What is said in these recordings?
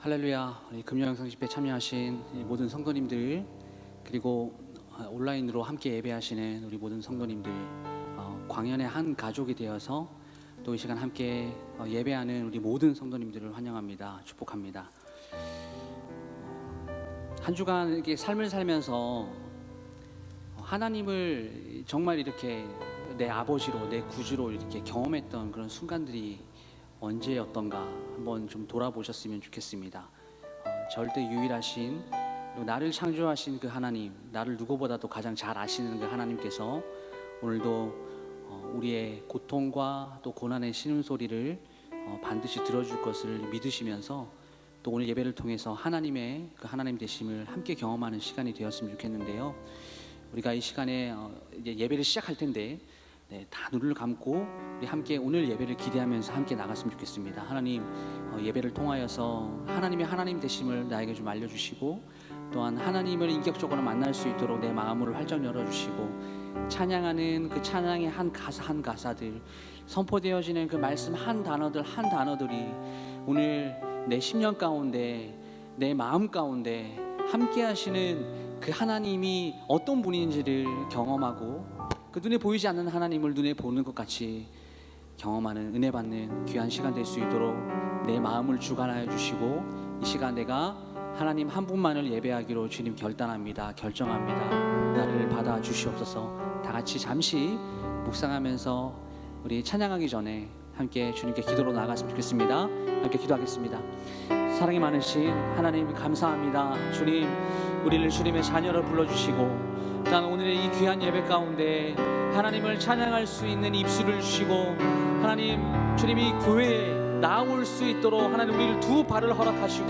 할렐루야. 우리 금요영상 집회 참여하신 모든 성도님들, 그리고 온라인으로 함께 예배하시는 우리 모든 성도님들, 광연의 한 가족이 되어서 또 이 시간 함께 예배하는 우리 모든 성도님들을 환영합니다. 축복합니다. 한 주간 이렇게 삶을 살면서 하나님을 정말 이렇게 내 아버지로, 내 구주로 이렇게 경험했던 그런 순간들이 언제였던가 한번 좀 돌아보셨으면 좋겠습니다. 절대 유일하신, 그리고 나를 창조하신 그 하나님, 나를 누구보다도 가장 잘 아시는 그 하나님께서 오늘도 우리의 고통과 또 고난의 신음소리를 반드시 들어줄 것을 믿으시면서 또 오늘 예배를 통해서 하나님의 그 하나님 되심을 함께 경험하는 시간이 되었으면 좋겠는데요. 우리가 이 시간에 이제 예배를 시작할 텐데 다 눈을 감고 우리 함께 오늘 예배를 기대하면서 함께 나갔으면 좋겠습니다. 하나님, 예배를 통하여서 하나님의 하나님 되심을 나에게 좀 알려주시고, 또한 하나님을 인격적으로 만날 수 있도록 내 마음을 활짝 열어주시고, 찬양하는 그 찬양의 한 가사 한 가사들, 선포되어지는 그 말씀 한 단어들 한 단어들이 오늘 내 심령 가운데, 내 마음 가운데 함께 하시는 그 하나님이 어떤 분인지를 경험하고, 그 눈에 보이지 않는 하나님을 눈에 보는 것 같이 경험하는, 은혜 받는 귀한 시간 될 수 있도록 내 마음을 주관하여 주시고, 이 시간 내가 하나님 한 분만을 예배하기로 주님 결단합니다. 결정합니다. 나를 받아 주시옵소서. 다 같이 잠시 묵상하면서 우리 찬양하기 전에 함께 주님께 기도로 나아갔으면 좋겠습니다. 함께 기도하겠습니다. 사랑이 많으신 하나님, 감사합니다. 주님, 우리를 주님의 자녀로 불러주시고, 난 오늘의 이 귀한 예배 가운데 하나님을 찬양할 수 있는 입술을 주시고, 하나님, 주님이 교회에 나올 수 있도록 하나님 우리를 두 발을 허락하시고,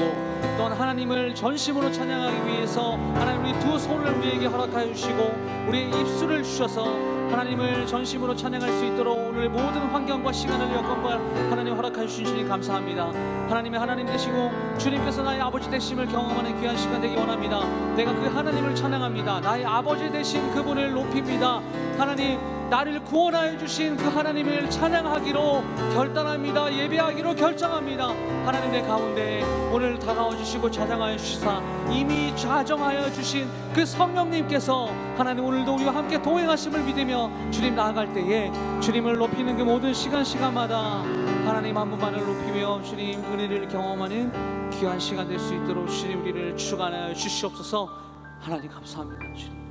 또한 하나님을 전심으로 찬양하기 위해서 하나님 우리 두 손을 우리에게 허락하여 주시고, 우리의 입술을 주셔서 하나님을 전심으로 찬양할 수 있도록 오늘 모든 환경과 시간을 여건과 하나님 허락하여 주신 주님 감사합니다. 하나님의 하나님 되시고 주님께서 나의 아버지 되심을 경험하는 귀한 시간 되기 원합니다. 내가 그 하나님을 찬양합니다. 나의 아버지 되신 그분을 높입니다. 하나님, 나를 구원하여 주신 그 하나님을 찬양하기로 결단합니다. 예배하기로 결정합니다. 하나님, 내 가운데 오늘 다가와 주시고 자장하여 주시사 이미 좌정하여 주신 그 성령님께서 하나님 오늘도 우리와 함께 동행하심을 믿으며 주님 나아갈 때에 주님을 높이는 그 모든 시간마다 하나님 한 분만을 높이며 주님 은혜를 경험하는 귀한 시간 될 수 있도록 주님 우리를 주관하여 주시옵소서. 하나님 감사합니다. 주님,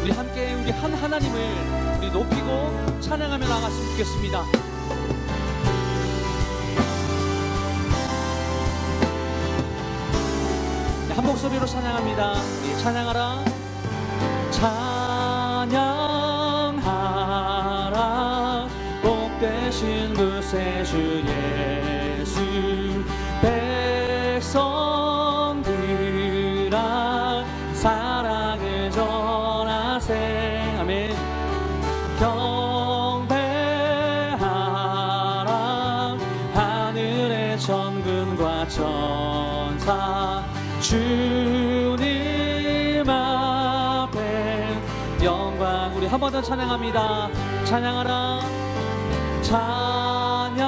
우리 함께 우리 한 하나님을 우리 높이고 찬양하며 나갔으면 좋겠습니다. 한 목소리로 찬양합니다. 우리 찬양하라. 찬양하라 복되신 구세주 예수. 백성들아 사랑을 전하세. 아멘. 경배하라 하늘의 천군과 천사. 주님 앞에 영광. 우리 한 번 더 찬양합니다. 찬양하라. 찬양하라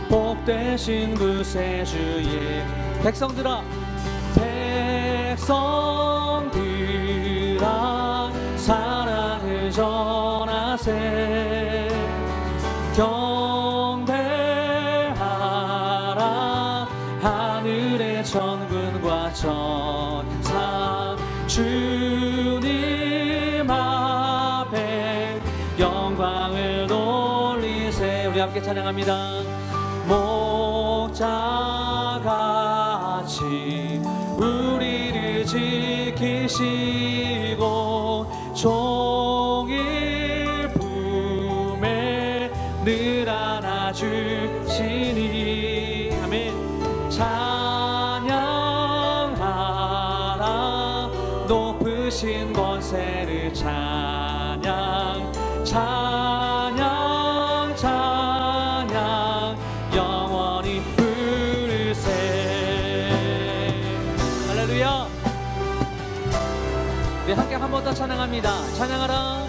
복되신 구세주의. 백성들아, 백성들아 사랑을 전하세. 경배하라 하늘의 천군과 천사. 주님 앞에 영광을 돌리세. 우리 함께 찬양합니다. 목자같이 우리를 지키시고 종일 품에 늘 안아주시니. 아멘. 찬양하라 높으신 권세를 찬양. 찬양 찬양 영원히 부르세. 할렐루야. 우리 함께 한번 더 찬양합니다. 찬양하라.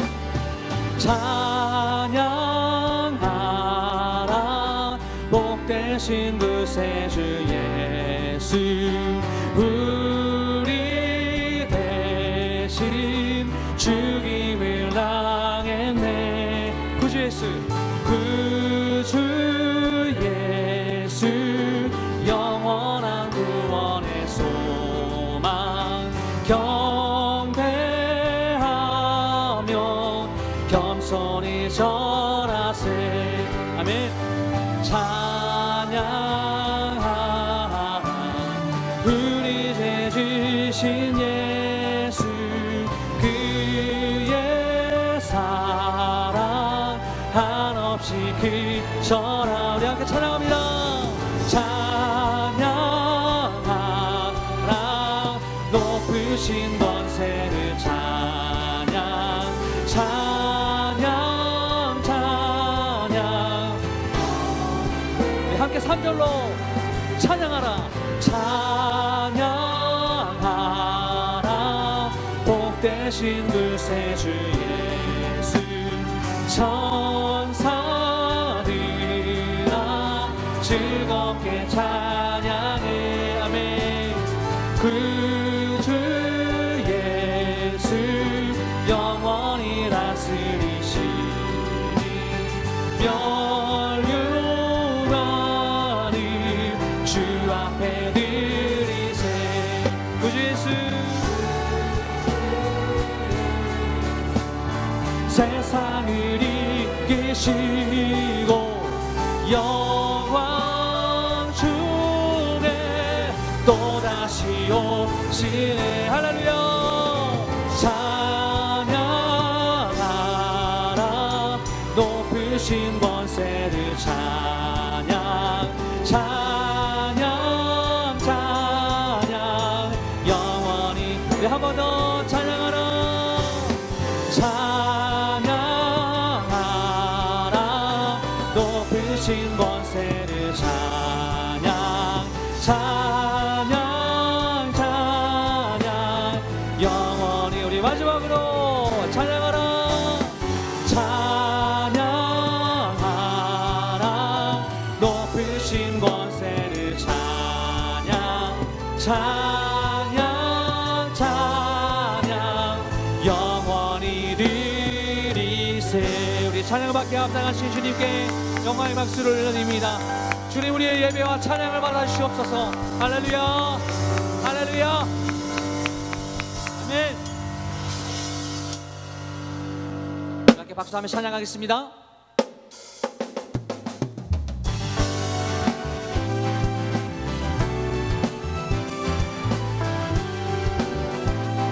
찬양하라. 복되신 구세주 예수, 우리 대신 죽임을 당했네. 구주 예수, 구주 예수, 영원한 구원의 소망, 경배하며 겸손히 절하세. 아멘. 찬양하라. 우리 죄 지신 예수, 그의 사랑 한없이 그처라. 우리 함께 찬양합니다. 찬양하라. 높으신 권세를 찬양, 찬양, 찬양. 네, 함께 3절로 찬양하라. 찬양하라. 복되신 구세주 예수, 천사들아 즐겁게 찬양해. 아멘. 구주 예수, 영원히 다스리시니 멸류관을 주 앞에 드리세. 구주 예수, 세상을 이기시고 영광 중에 또다시 오시네. 할렐루야. 찬양하라. 높으신 권세를 찬양, 찬양, 찬양, 영원히. 네, 한 번 더 찬양하라. 찬양하라. 높으신 권세를 찬양, 찬양, 찬양, 영원히. 우리 마지막으로 찬양하라. 찬양하라. 높으신 권세를 찬양, 찬양, 찬양, 영원히 드리세. 우리 찬양을 받게 합당하신 주님께 영광의 박수를 올려드립니다. 주님, 우리의 예배와 찬양을 받아주시옵소서. 할렐루야, 할렐루야, 아멘. 함께 박수하며 찬양하겠습니다.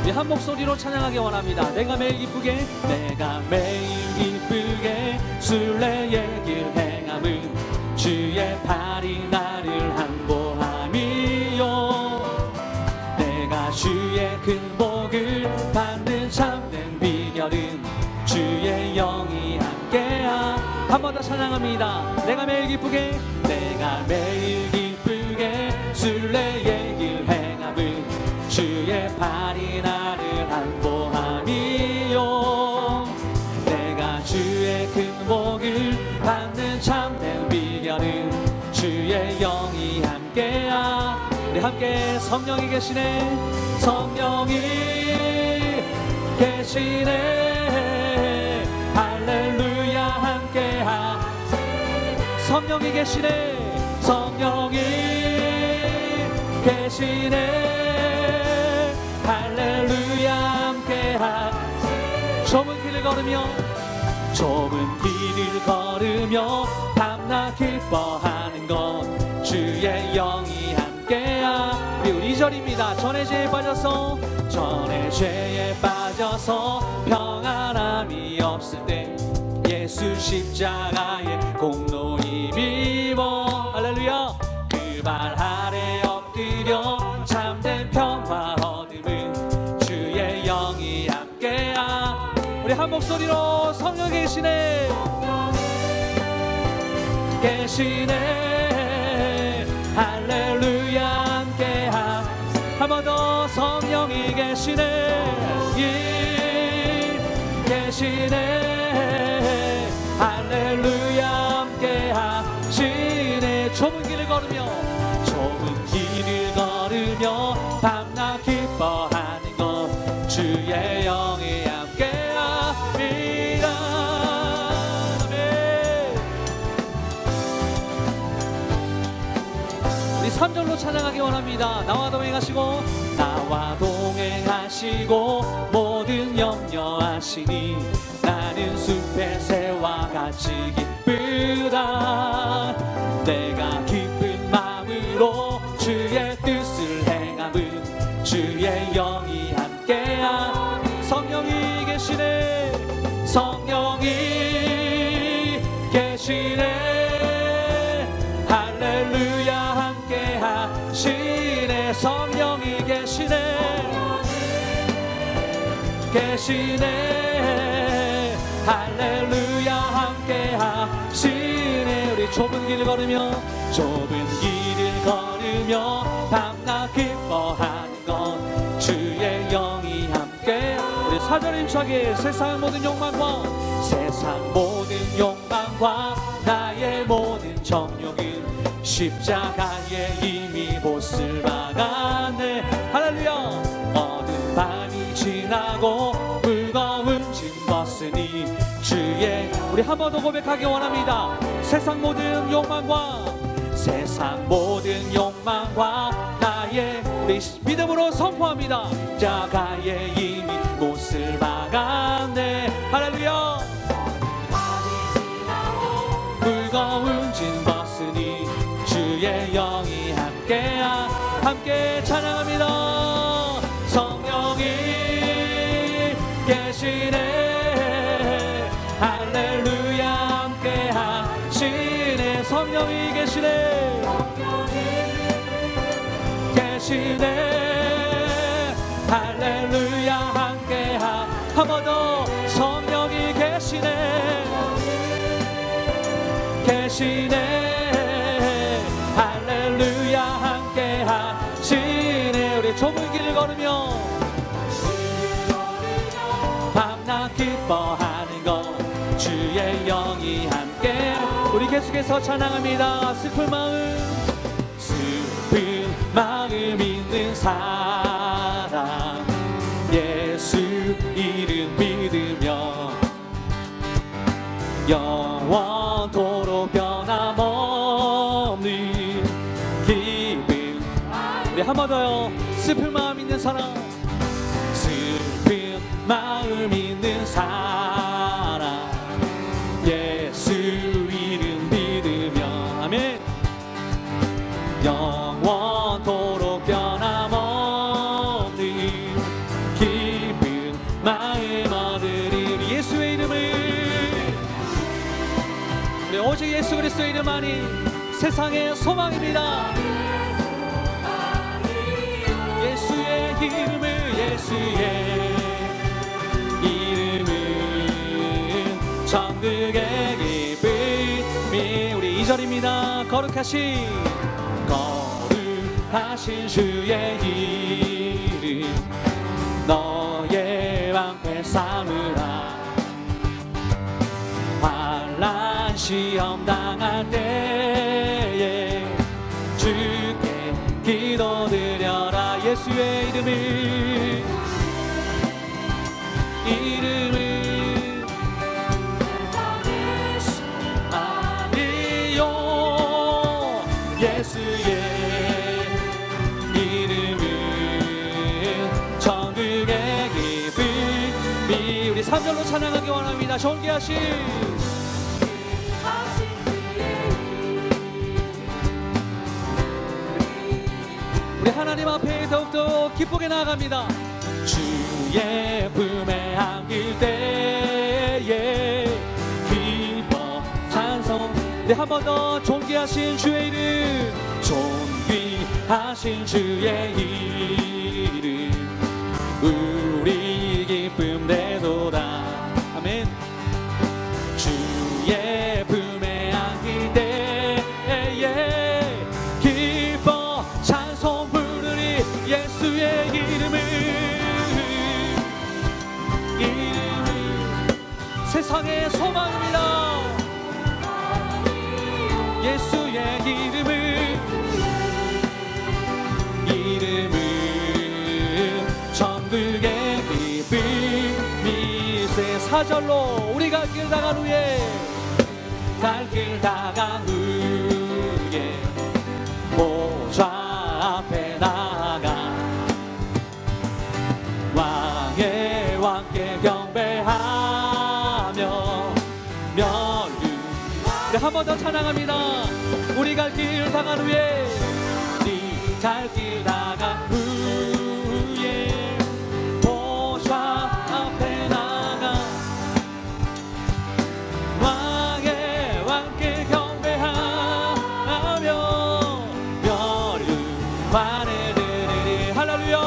우리 한 목소리로 찬양하기 원합니다. 내가 매일 기쁘게, 내가 매일 기쁘게 순례의 길 행함은 주의 팔이 나를 항보함이요. 내가 주의 큰 복을 받는 참된 비결은 주의 영이 함께하. 한 번 더 찬양합니다. 내가 매일 기쁘게, 내가 매일 기쁘게 순례의 길 행함은 주의 팔이 나를 항보함이요. 내가 주의 큰 복을 받는 참된 비결은 주의 영이 함께하. 우리 함께 성령이 계시네, 성령이 계시네. 할렐루야 함께하. 성령이 계시네, 성령이 계시네. 할렐루야 함께하. 좁은 길을 걸으며, 좁은 길을 걸으며 밤낮 기뻐하는 것 주의 영이 함께하. 우리 2절입니다. 전의 죄에 빠져서, 전의 죄에 빠져서 평안함이 없을 때 예수 십자가의 공로 힘입어. 할렐루야. 그 발 아래 엎드려 참된 평화 얻음은 주의 영이 함께하. 우리 한 목소리로 성령 계시네, 계시네. 할렐루야 함께하. 한 번 더 성령이 계시네, 걸으며 좁은 길을 걸으며 밤낮 기뻐하는 것 주의 영이 함께함이라. 우리 3절로 찬양하기 원합니다. 나와 동행하시고 나와 동행하시고 모든 염려하시니 나는 숲의 새와 같이 기쁘다. 내가 기쁜 마음으로 주의 뜻을 행함은 주의 영이 함께함. 성령이 계시네, 성령이 계시네, 할렐루야 함께하시네. 성령이 계시네, 계시네, 할렐루야 함께하시네. 우리 좁은 길을 걸으며 밤낮 기뻐하는 것 주의 영이 함께. 우리 4절 힘차게 세상 모든 욕망과 나의 모든 정욕은 십자가에 이미 못을 박았네. 할렐루야. 어두운 밤이 지나고 무거운 짐 벗으니 주의. 우리 한 번 더 고백하기 원합니다. 세상 모든 욕망과 나의, 우리 믿음으로 선포합니다. 십자가에 이미 못을 박았네. 할렐루야. 무거운 짐 벗으니 주의 영이 함께 찬양합니다. 성령이 계시네, 할렐루야 함께하시네. 성령이 계시네, 할렐루야 함께하. 한 번 더. 성령이 계시네, 할렐루야 함께하시네. 우리 좁은 길을 걸으며 밤낮 기뻐하는 것 주의 영이 함께. 우리 계속해서 찬양합니다. 슬픈 마음 있는 사람 예수 이름 믿으며 영원토록 변함없는 기쁨. 우리 한 번 더요. 슬픈 마음 있는 사람 있는 사람 예수 이름 믿으며. 아멘. 영원토록 변함없는 기쁜 마음 얻으리. 예수의 이름을, 우리 오직 예수 그리스도의 이름만이 세상의 소망입니다. 예수의 이름은 천국의 기쁨이. 우리 2절입니다. 거룩하신 주의 이름 너의 방패 삼으라. 환난 시험 당할 때에 주께 기도드려라. 예수의 이름은 아니요. 예수의 이름은 천국의 기쁨이. 우리 3절로 찬양하기 원합니다. 존귀하신 우리 하나님 앞에 더욱더 기쁘게 나아갑니다. 주의 품에 안길 때에 기뻐 찬송. 네, 한 번 더. 존귀하신 주의 이름, 존귀하신 주의 이름 우리 기쁨 되도다. 아멘. 주의 품에 안길 때에 기뻐 찬송 부르리. 예수의 이름은 세상의 소망입니다. 예수의 이름은 4절로 우리 갈 길 다간 후에 갈 길 다간 후에 보좌 앞에 나가 왕의 왕께 경배하며 멸류 한 번 더 찬양합니다. 우리 갈 길 다간 후에 우리 갈 길 다간 후에 보좌 앞에 나가 왕의 왕께 경배하며 멸류관에 드리리 할렐루야.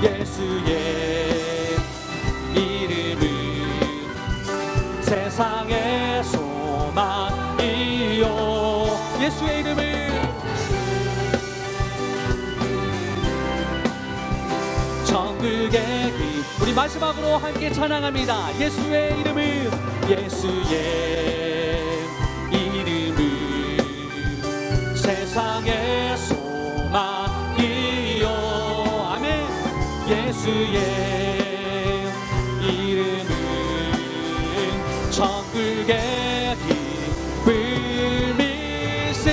예수의 이름은 세상의 소망이요. 예수의 이름은 천국의 길. 우리 마지막으로 함께 찬양합니다. 예수의 이름은 예수의 이름은 세상의 소망이요. 아멘. 예수의 이름은 천국의 기쁨일세.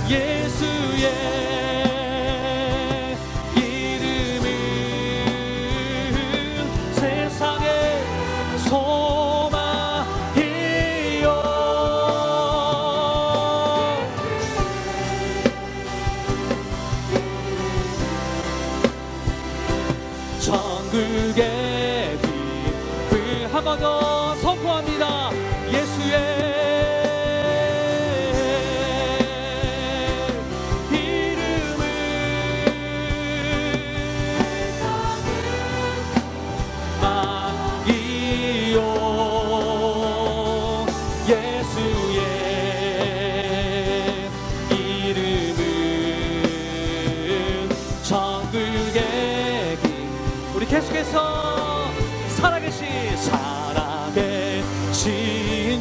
예수의 이름은 세상의 소망이요. 천국의 기쁨 한 번 더 선포합니다. 예수의 계속해서 살아계신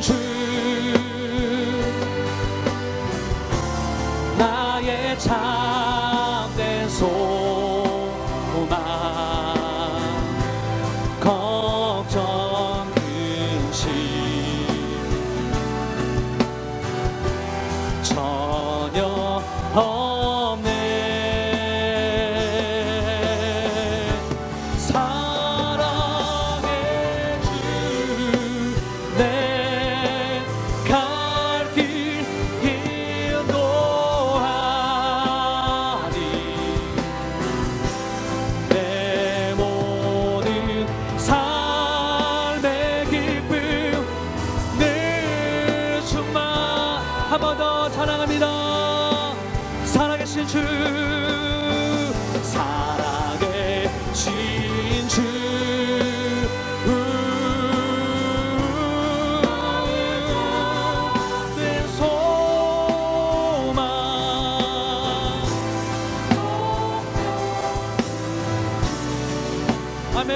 주 나의 참된 소망 걱정 근심 전혀 없네. 한 번 더 찬양합니다. 살아계신 주 살아계신 주 내 소망 아멘.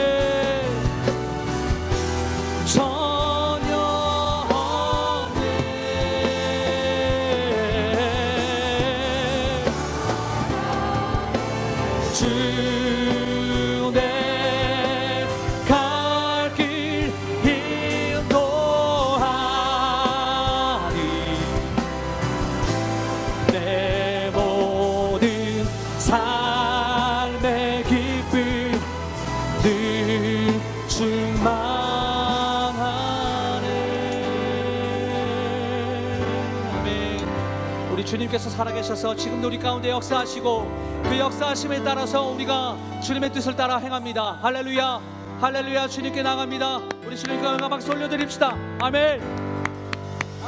우리 주님께서 살아계셔서 지금도 우리 가운데 역사하시고 그 역사하심에 따라서 우리가 주님의 뜻을 따라 행합니다. 할렐루야 할렐루야. 주님께 나갑니다. 우리 주님께 영광 박수 올려드립시다. 아멘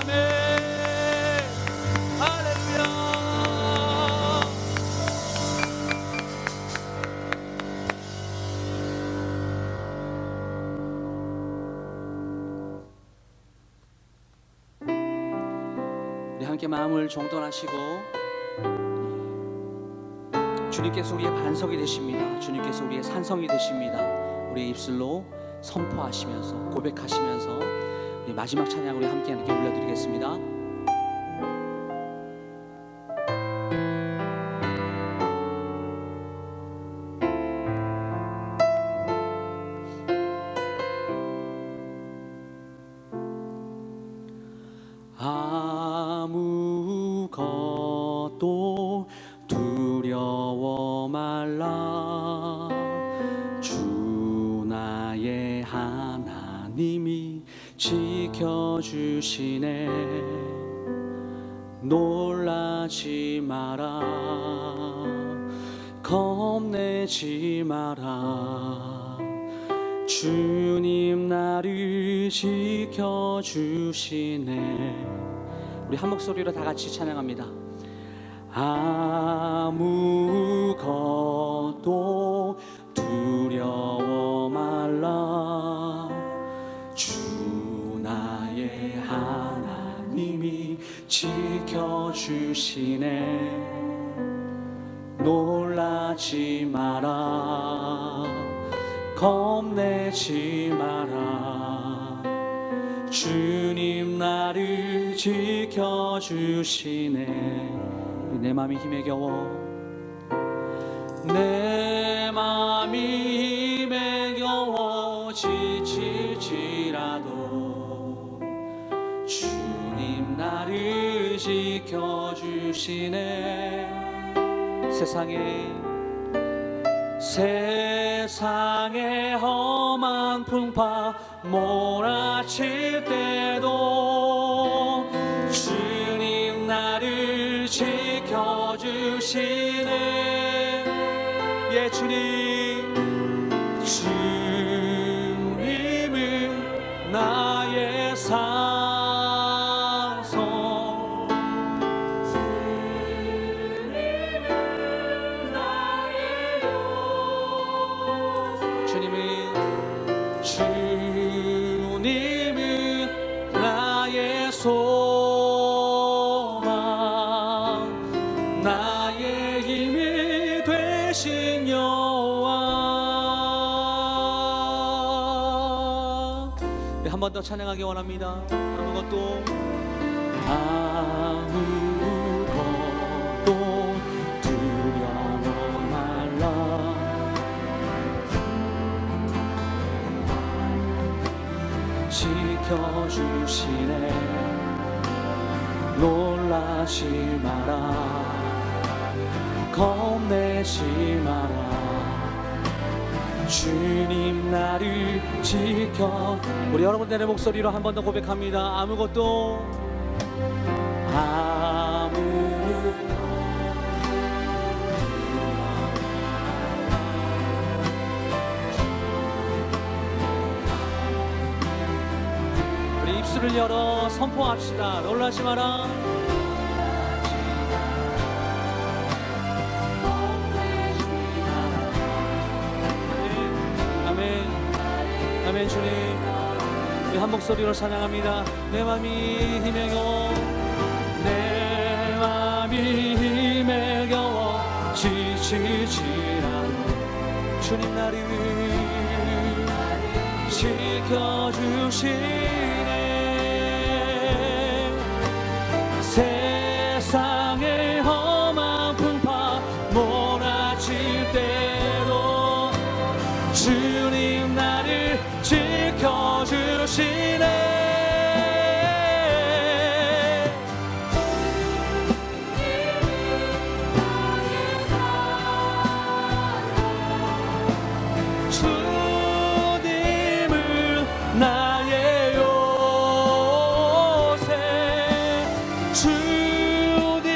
아멘 할렐루야. 함께 마음을 정돈하시고 주님께서 우리의 반석이 되십니다. 주님께서 우리의 산성이 되십니다. 우리의 입술로 선포하시면서 고백하시면서 우리 마지막 찬양 우리 함께 함께 올려드리겠습니다. 아무것도 두려워 말라. 주 나의 하나님이 지켜주시네. 놀라지 마라. 겁내지 마라. 주님 나를 지켜주시네. 우리 한 목소리로 다 같이 찬양합니다. 아무것도 두려워 말라. 주 나의 하나님이 지켜주시네. 놀라지 마라. 겁내지 마라. 주님 나를 지켜주시네. 내 맘이 힘에 겨워, 내 맘이 힘에 겨워 지칠지라도 주님 나를 지켜주시네. 세상에 험한 풍파 몰아칠 때도 주님 나를 지켜주시네. 예, 주님은 나의 산성, 주님은 나의 요새. 주님은 나의 소망, 나의 힘이 되신 여호와. 네, 한 번 더 찬양하기 원합니다. 아무것도 두려워 말라. 지켜주시네. 놀라지 마라. 겁내지 마라. 주님 나를 지켜. 우리 여러분들의 목소리로 한 번 더 고백합니다. 아무것도 우리 입술을 열어 선포합시다. 놀라지 마라. 아멘. 주님, 우리 한 목소리로 찬양합니다. 내 맘이 힘에 겨워, 내 맘이 힘에 겨워 지치지라도 주님 나를 지켜주시네. 세상의 험한 풍파 몰아칠 때도 주님 나를 지켜주시네. 주님은 나의 요새, 주님은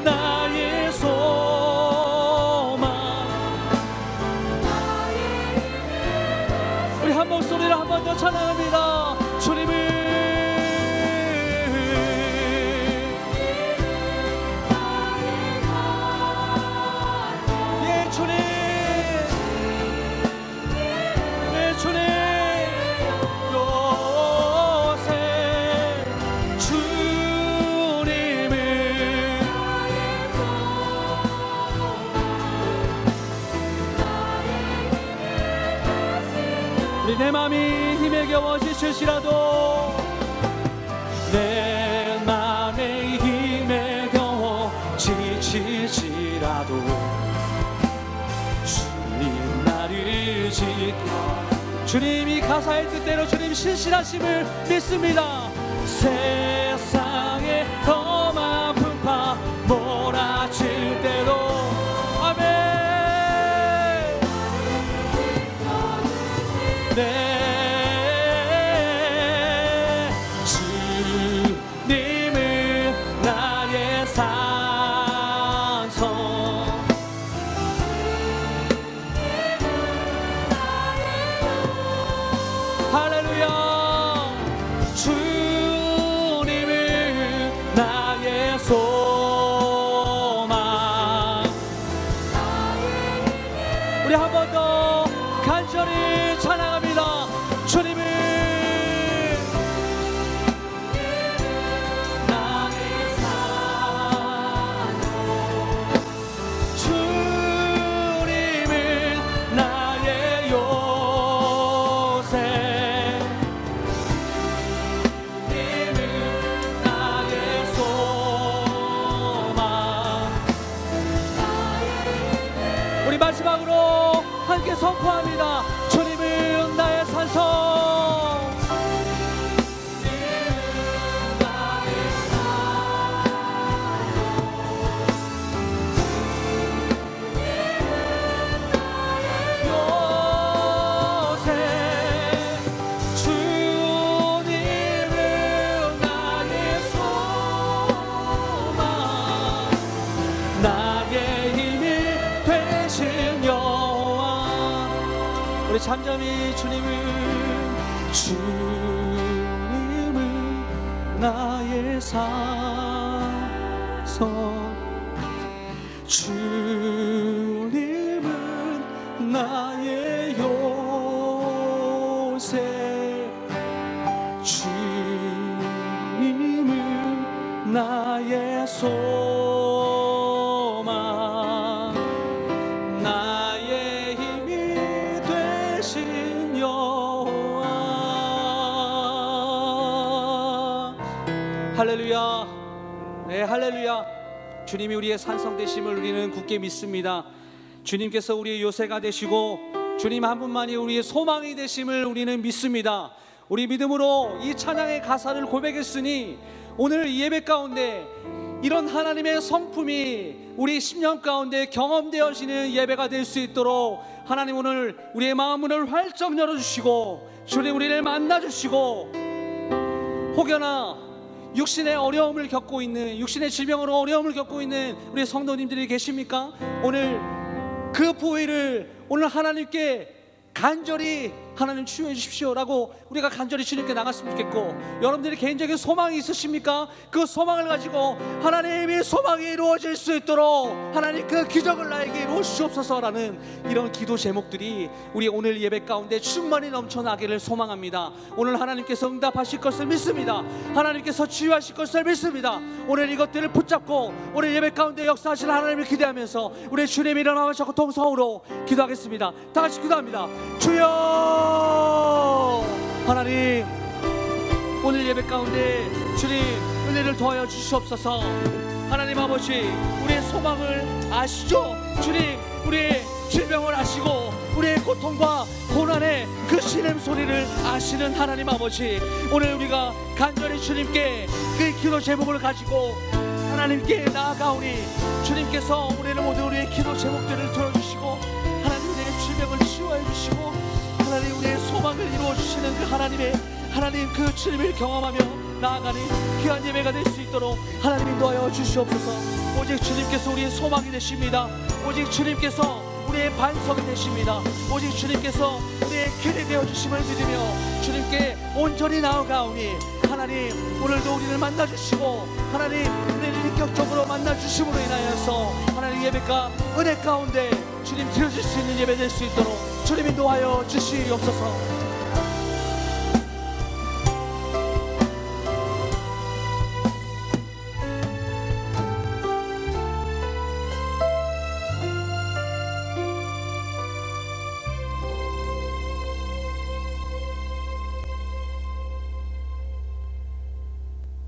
나의 소망. 우리 한 목소리로 한 번 더 찬양합니다. 주님은 예, 주님, 예, 주님 요새 주님은 우리 내 맘이 힘에 겨워 지칠지라도, 내 맘의 힘에 겨워 지칠지라도 주님 나를 지켜. 주님이 가사의 뜻대로 주님 신실하심을 믿습니다. 세상에 험한 마지막으로 함께 선포합니다. 주님은 나의 산성. 우리 잠잠히 주님은 나의 산성, 주님은 나의 요새, 주님은 나의 소망, 나의 힘이 되신 여호와. 할렐루야. 네, 할렐루야. 주님이 우리의 산성 되심을 우리는 굳게 믿습니다. 주님께서 우리의 요새가 되시고 주님 한 분만이 우리의 소망이 되심을 우리는 믿습니다. 우리 믿음으로 이 찬양의 가사를 고백했으니 오늘 이 예배 가운데 이런 하나님의 성품이 우리 10년 가운데 경험되어지는 예배가 될 수 있도록 하나님 오늘 우리의 마음 문을 활짝 열어주시고 주님 우리를 만나주시고, 혹여나 육신의 어려움을 겪고 있는, 육신의 질병으로 어려움을 겪고 있는 우리 성도님들이 계십니까? 오늘 그 부위를 오늘 하나님께 간절히 하나님 치유해 주십시오라고 우리가 간절히 주님께 나갔으면 좋겠고, 여러분들이 개인적인 소망이 있으십니까? 그 소망을 가지고 하나님의 소망이 이루어질 수 있도록 하나님 그 기적을 나에게 이루어 주시옵소서라는 이런 기도 제목들이 우리 오늘 예배 가운데 충만히 넘쳐나기를 소망합니다. 오늘 하나님께서 응답하실 것을 믿습니다. 하나님께서 치유하실 것을 믿습니다. 오늘 이것들을 붙잡고 오늘 예배 가운데 역사하실 하나님을 기대하면서 우리 주님이 일어나셔서 동성으로 기도하겠습니다. 다 같이 기도합니다. 주여 하나님, 오늘 예배 가운데 주님 은혜를 더하여 주시옵소서. 하나님 아버지, 우리의 소망을 아시죠? 주님 우리의 질병을 아시고 우리의 고통과 고난의 그 신음 소리를 아시는 하나님 아버지, 오늘 우리가 간절히 주님께 그 기도 제목을 가지고 하나님께 나아가오니 주님께서 우리를 모두 우리의 기도 제목들을 들어주시고 하나님 우리의 질병을 치유해 주시고 하나님 우리의 소망을 이루어주시는 그 하나님 그 주님을 경험하며 나아가는 귀한 예배가 될 수 있도록 하나님 인도하여 주시옵소서. 오직 주님께서 우리의 소망이 되십니다. 오직 주님께서 우리의 반석이 되십니다. 오직 주님께서 우리의 길이 되어주심을 믿으며 주님께 온전히 나아가오니 하나님 오늘도 우리를 만나주시고 하나님 우리를 인격적으로 만나주심으로 인하여서 하나님 예배가 은혜 가운데 주님 드려질 수 있는 예배 될 수 있도록 주님 인도하여 주시옵소서.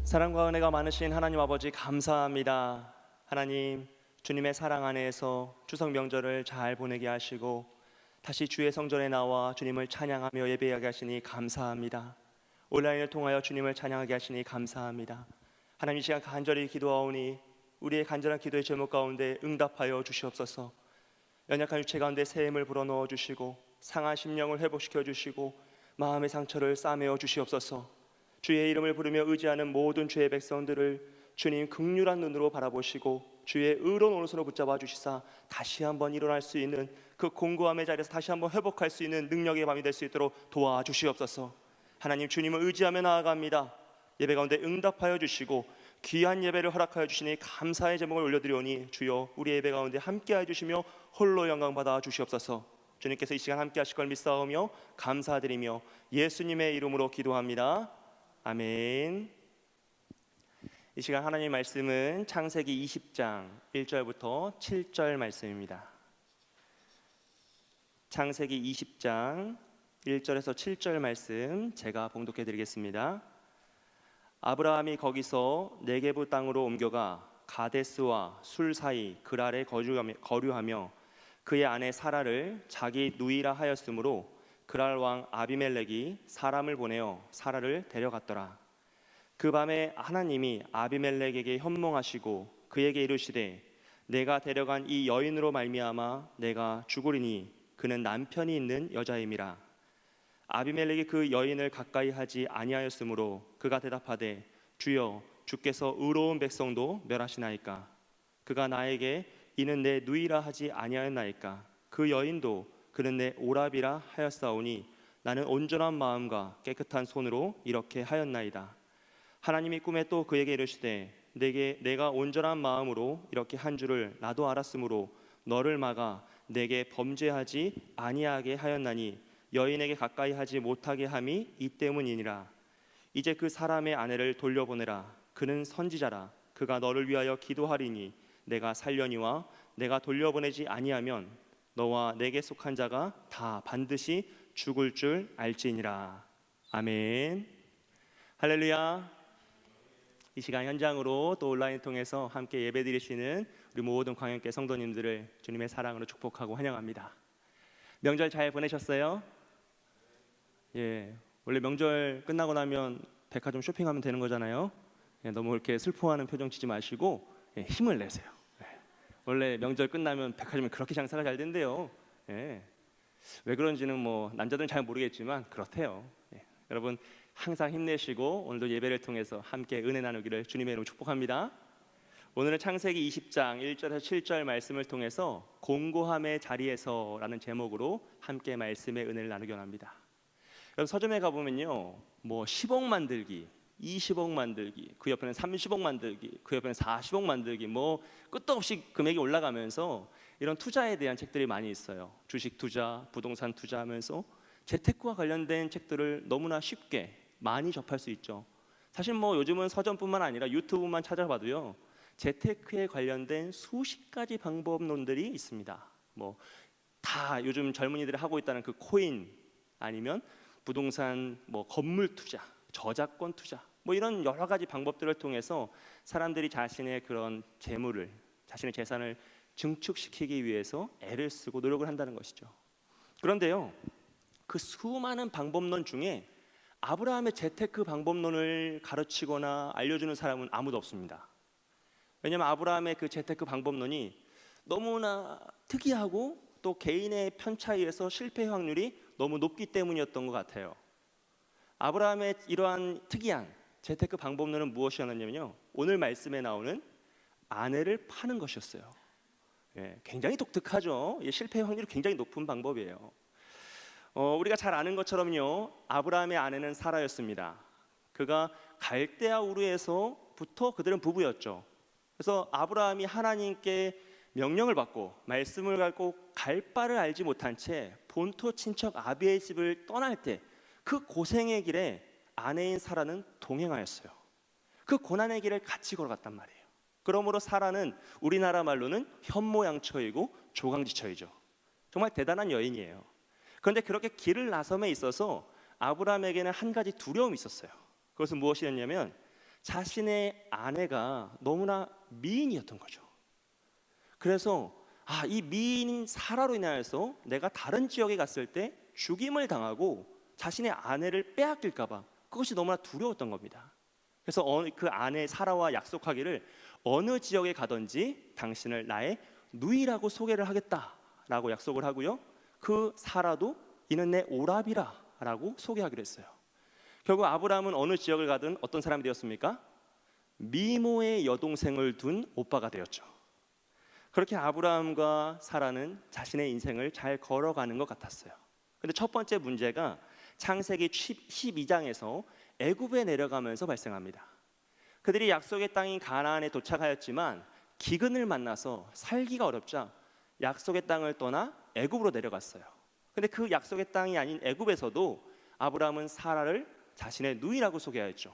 사랑과 은혜가 많으신 하나님 아버지 감사합니다. 하나님 주님의 사랑 안에서 추석 명절을 잘 보내게 하시고 다시 주의 성전에 나와 주님을 찬양하며 예배하게 하시니 감사합니다. 온라인을 통하여 주님을 찬양하게 하시니 감사합니다. 하나님 이 시간 간절히 기도하오니 우리의 간절한 기도의 제목 가운데 응답하여 주시옵소서. 연약한 육체 가운데 새 힘을 불어넣어 주시고 상한 심령을 회복시켜 주시고 마음의 상처를 싸매어 주시옵소서. 주의 이름을 부르며 의지하는 모든 주의 백성들을 주님 긍휼한 눈으로 바라보시고 주의 의로운 오른손으로 붙잡아 주시사 다시 한번 일어날 수 있는 그 공고함의 자리에서 다시 한번 회복할 수 있는 능력의 밤이 될 수 있도록 도와주시옵소서. 하나님 주님을 의지하며 나아갑니다. 예배 가운데 응답하여 주시고 귀한 예배를 허락하여 주시니 감사의 제목을 올려드리오니 주여 우리 예배 가운데 함께하여 주시며 홀로 영광 받아 주시옵소서. 주님께서 이 시간 함께 하실 걸 믿사오며 감사드리며 예수님의 이름으로 기도합니다. 아멘. 이 시간 하나님의 말씀은 창세기 20장 1절부터 7절 말씀입니다. 창세기 20장 1절에서 7절 말씀 제가 봉독해 드리겠습니다. 아브라함이 거기서 네게부 땅으로 옮겨가 가데스와 술 사이 그랄에 거류하며 그의 아내 사라를 자기 누이라 하였으므로 그랄 왕 아비멜렉이 사람을 보내어 사라를 데려갔더라. 그 밤에 하나님이 아비멜렉에게 현몽하시고 그에게 이르시되 내가 데려간 이 여인으로 말미암아 내가 죽으리니 그는 남편이 있는 여자임이라. 아비멜렉이 그 여인을 가까이 하지 아니하였으므로 그가 대답하되 주여 주께서 의로운 백성도 멸하시나이까. 그가 나에게 이는 내 누이라 하지 아니하였나이까. 그 여인도 그는 내 오라비라 하였사오니 나는 온전한 마음과 깨끗한 손으로 이렇게 하였나이다. 하나님이 꿈에 또 그에게 이르시되 내가 온전한 마음으로 이렇게 한 줄을 나도 알았으므로 너를 막아 내게 범죄하지 아니하게 하였나니 여인에게 가까이 하지 못하게 함이 이 때문이니라. 이제 그 사람의 아내를 돌려보내라. 그는 선지자라. 그가 너를 위하여 기도하리니 내가 살려니와 내가 돌려보내지 아니하면 너와 내게 속한 자가 다 반드시 죽을 줄 알지니라. 아멘. 할렐루야. 이 시간 현장으로 또 온라인 통해서 함께 예배드리시는 우리 모든 광역계 성도님들을 주님의 사랑으로 축복하고 환영합니다. 명절 잘 보내셨어요? 예, 원래 명절 끝나고 나면 백화점 쇼핑하면 되는 거잖아요. 예, 너무 이렇게 슬퍼하는 표정 짓지 마시고 힘을 내세요. 예, 원래 명절 끝나면 백화점이 그렇게 장사가 잘 된대요. 예, 왜 그런지는 뭐 남자들은 잘 모르겠지만 그렇대요. 예, 여러분 항상 힘내시고 오늘도 예배를 통해서 함께 은혜 나누기를 주님의 이름으로 축복합니다. 오늘은 창세기 20장 1절에서 7절 말씀을 통해서 공고함의 자리에서라는 제목으로 함께 말씀의 은혜를 나누기 원합니다. 여러분 서점에 가보면요, 뭐 10억 만들기, 20억 만들기, 그 옆에는 30억 만들기, 그 옆에는 40억 만들기, 뭐 끝도 없이 금액이 올라가면서 이런 투자에 대한 책들이 많이 있어요. 주식 투자, 부동산 투자하면서 재테크와 관련된 책들을 너무나 쉽게 많이 접할 수 있죠. 사실 뭐 요즘은 서점뿐만 아니라 유튜브만 찾아봐도요, 재테크에 관련된 수십 가지 방법론들이 있습니다. 뭐 다 요즘 젊은이들이 하고 있다는 그 코인, 아니면 부동산, 뭐 건물 투자, 저작권 투자, 뭐 이런 여러 가지 방법들을 통해서 사람들이 자신의 그런 재물을, 자신의 재산을 증축시키기 위해서 애를 쓰고 노력을 한다는 것이죠. 그런데요, 그 수많은 방법론 중에 아브라함의 재테크 방법론을 가르치거나 알려주는 사람은 아무도 없습니다. 왜냐하면 아브라함의 그 재테크 방법론이 너무나 특이하고 또 개인의 편차에서 실패 확률이 너무 높기 때문이었던 것 같아요. 아브라함의 이러한 특이한 재테크 방법론은 무엇이었냐면요, 오늘 말씀에 나오는 아내를 파는 것이었어요. 예, 굉장히 독특하죠. 실패 확률이 굉장히 높은 방법이에요. 우리가 잘 아는 것처럼요, 아브라함의 아내는 사라였습니다. 그가 갈대아 우르에서부터 그들은 부부였죠. 그래서 아브라함이 하나님께 명령을 받고 말씀을 갖고 갈 바를 알지 못한 채 본토 친척 아비의 집을 떠날 때 그 고생의 길에 아내인 사라는 동행하였어요. 그 고난의 길을 같이 걸어갔단 말이에요. 그러므로 사라는 우리나라 말로는 현모양처이고 조강지처이죠. 정말 대단한 여인이에요. 그런데 그렇게 길을 나섬에 있어서 아브라함에게는 한 가지 두려움이 있었어요. 그것은 무엇이었냐면 자신의 아내가 너무나 미인이었던 거죠. 그래서 이 미인인 사라로 인하여서 내가 다른 지역에 갔을 때 죽임을 당하고 자신의 아내를 빼앗길까 봐 그것이 너무나 두려웠던 겁니다. 그래서 그 아내 사라와 약속하기를 어느 지역에 가든지 당신을 나의 누이라고 소개를 하겠다라고 약속을 하고요, 그 사라도 이는 내 오라비라 라고 소개하기로 했어요. 결국 아브라함은 어느 지역을 가든 어떤 사람이 되었습니까? 미모의 여동생을 둔 오빠가 되었죠. 그렇게 아브라함과 사라는 자신의 인생을 잘 걸어가는 것 같았어요. 그런데 첫 번째 문제가 창세기 12장에서 애굽에 내려가면서 발생합니다. 그들이 약속의 땅인 가나안에 도착하였지만 기근을 만나서 살기가 어렵자 약속의 땅을 떠나 애굽으로 내려갔어요. 근데 그 약속의 땅이 아닌 애굽에서도 아브라함은 사라를 자신의 누이라고 소개하였죠.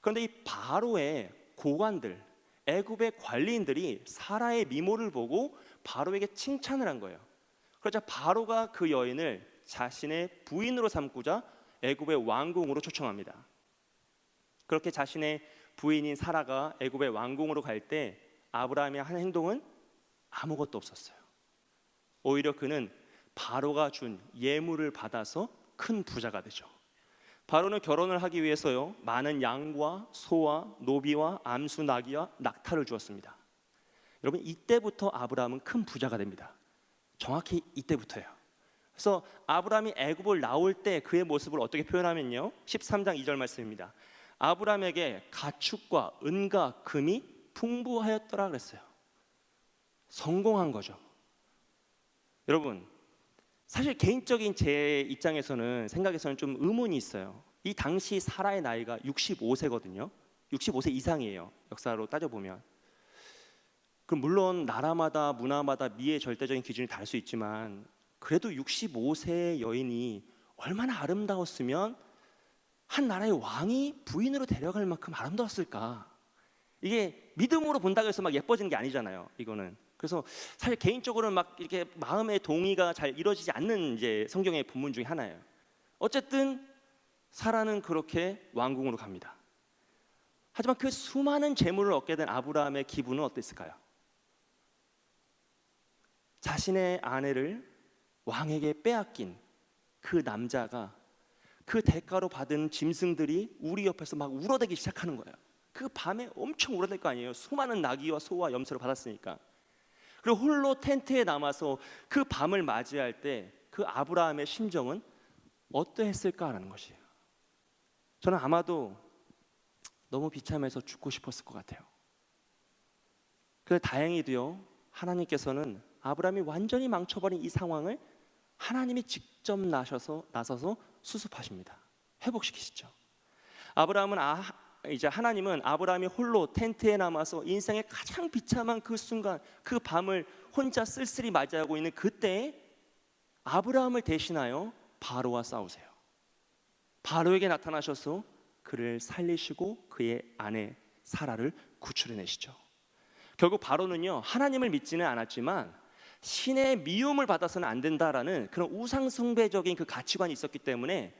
그런데 이 바로의 고관들, 애굽의 관리인들이 사라의 미모를 보고 바로에게 칭찬을 한 거예요. 그러자 바로가 그 여인을 자신의 부인으로 삼고자 애굽의 왕궁으로 초청합니다. 그렇게 자신의 부인인 사라가 애굽의 왕궁으로 갈 때 아브라함의 한 행동은 아무것도 없었어요. 오히려 그는 바로가 준 예물을 받아서 큰 부자가 되죠. 바로는 결혼을 하기 위해서요, 많은 양과 소와 노비와 암수 나귀와 낙타를 주었습니다. 여러분, 이때부터 아브라함은 큰 부자가 됩니다. 정확히 이때부터예요. 그래서 아브라함이 애굽을 나올 때 그의 모습을 어떻게 표현하면요, 13장 2절 말씀입니다. 아브라함에게 가축과 은과 금이 풍부하였더라 그랬어요. 성공한 거죠. 여러분, 사실 개인적인 제 입장에서는, 생각에서는 좀 의문이 있어요. 이 당시 사라의 나이가 65세거든요. 65세 이상이에요, 역사로 따져보면. 그럼 물론 나라마다 문화마다 미의 절대적인 기준이 다를 수 있지만, 그래도 65세의 여인이 얼마나 아름다웠으면 한 나라의 왕이 부인으로 데려갈 만큼 아름다웠을까. 이게 믿음으로 본다고 해서 막 예뻐지는 게 아니잖아요, 이거는. 그래서 사실 개인적으로는 막 이렇게 마음의 동의가 잘 이루어지지 않는 이제 성경의 본문 중에 하나예요. 어쨌든 사라는 그렇게 왕궁으로 갑니다. 하지만 그 수많은 재물을 얻게 된 아브라함의 기분은 어땠을까요? 자신의 아내를 왕에게 빼앗긴 그 남자가 그 대가로 받은 짐승들이 우리 옆에서 막 울어대기 시작하는 거예요. 그 밤에 엄청 울어댈 거 아니에요. 수많은 나귀와 소와 염소를 받았으니까. 그리고 홀로 텐트에 남아서 그 밤을 맞이할 때 그 아브라함의 심정은 어떠했을까라는 것이에요. 저는 아마도 너무 비참해서 죽고 싶었을 것 같아요. 그런데 다행히도요, 하나님께서는 아브라함이 완전히 망쳐버린 이 상황을 하나님이 직접 나서서 수습하십니다. 회복시키시죠. 이제 하나님은 아브라함이 홀로 텐트에 남아서 인생의 가장 비참한 그 순간, 그 밤을 혼자 쓸쓸히 맞이하고 있는 그때에 아브라함을 대신하여 바로와 싸우세요. 바로에게 나타나셔서 그를 살리시고 그의 아내 사라를 구출해내시죠. 결국 바로는요, 하나님을 믿지는 않았지만 신의 미움을 받아서는 안 된다라는 그런 우상숭배적인 그 가치관이 있었기 때문에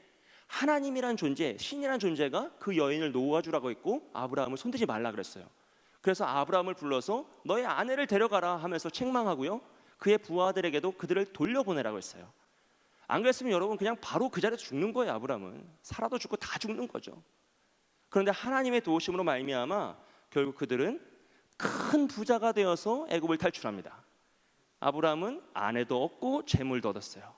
하나님이란 존재, 신이란 존재가 그 여인을 놓아주라고 했고 아브라함을 손대지 말라 그랬어요. 그래서 아브라함을 불러서 너의 아내를 데려가라 하면서 책망하고요, 그의 부하들에게도 그들을 돌려보내라고 했어요. 안 그랬으면 여러분 그냥 바로 그 자리에서 죽는 거예요. 아브라함은 사라도 죽고 다 죽는 거죠. 그런데 하나님의 도우심으로 말미암아 결국 그들은 큰 부자가 되어서 애굽을 탈출합니다. 아브라함은 아내도 얻고 재물도 얻었어요.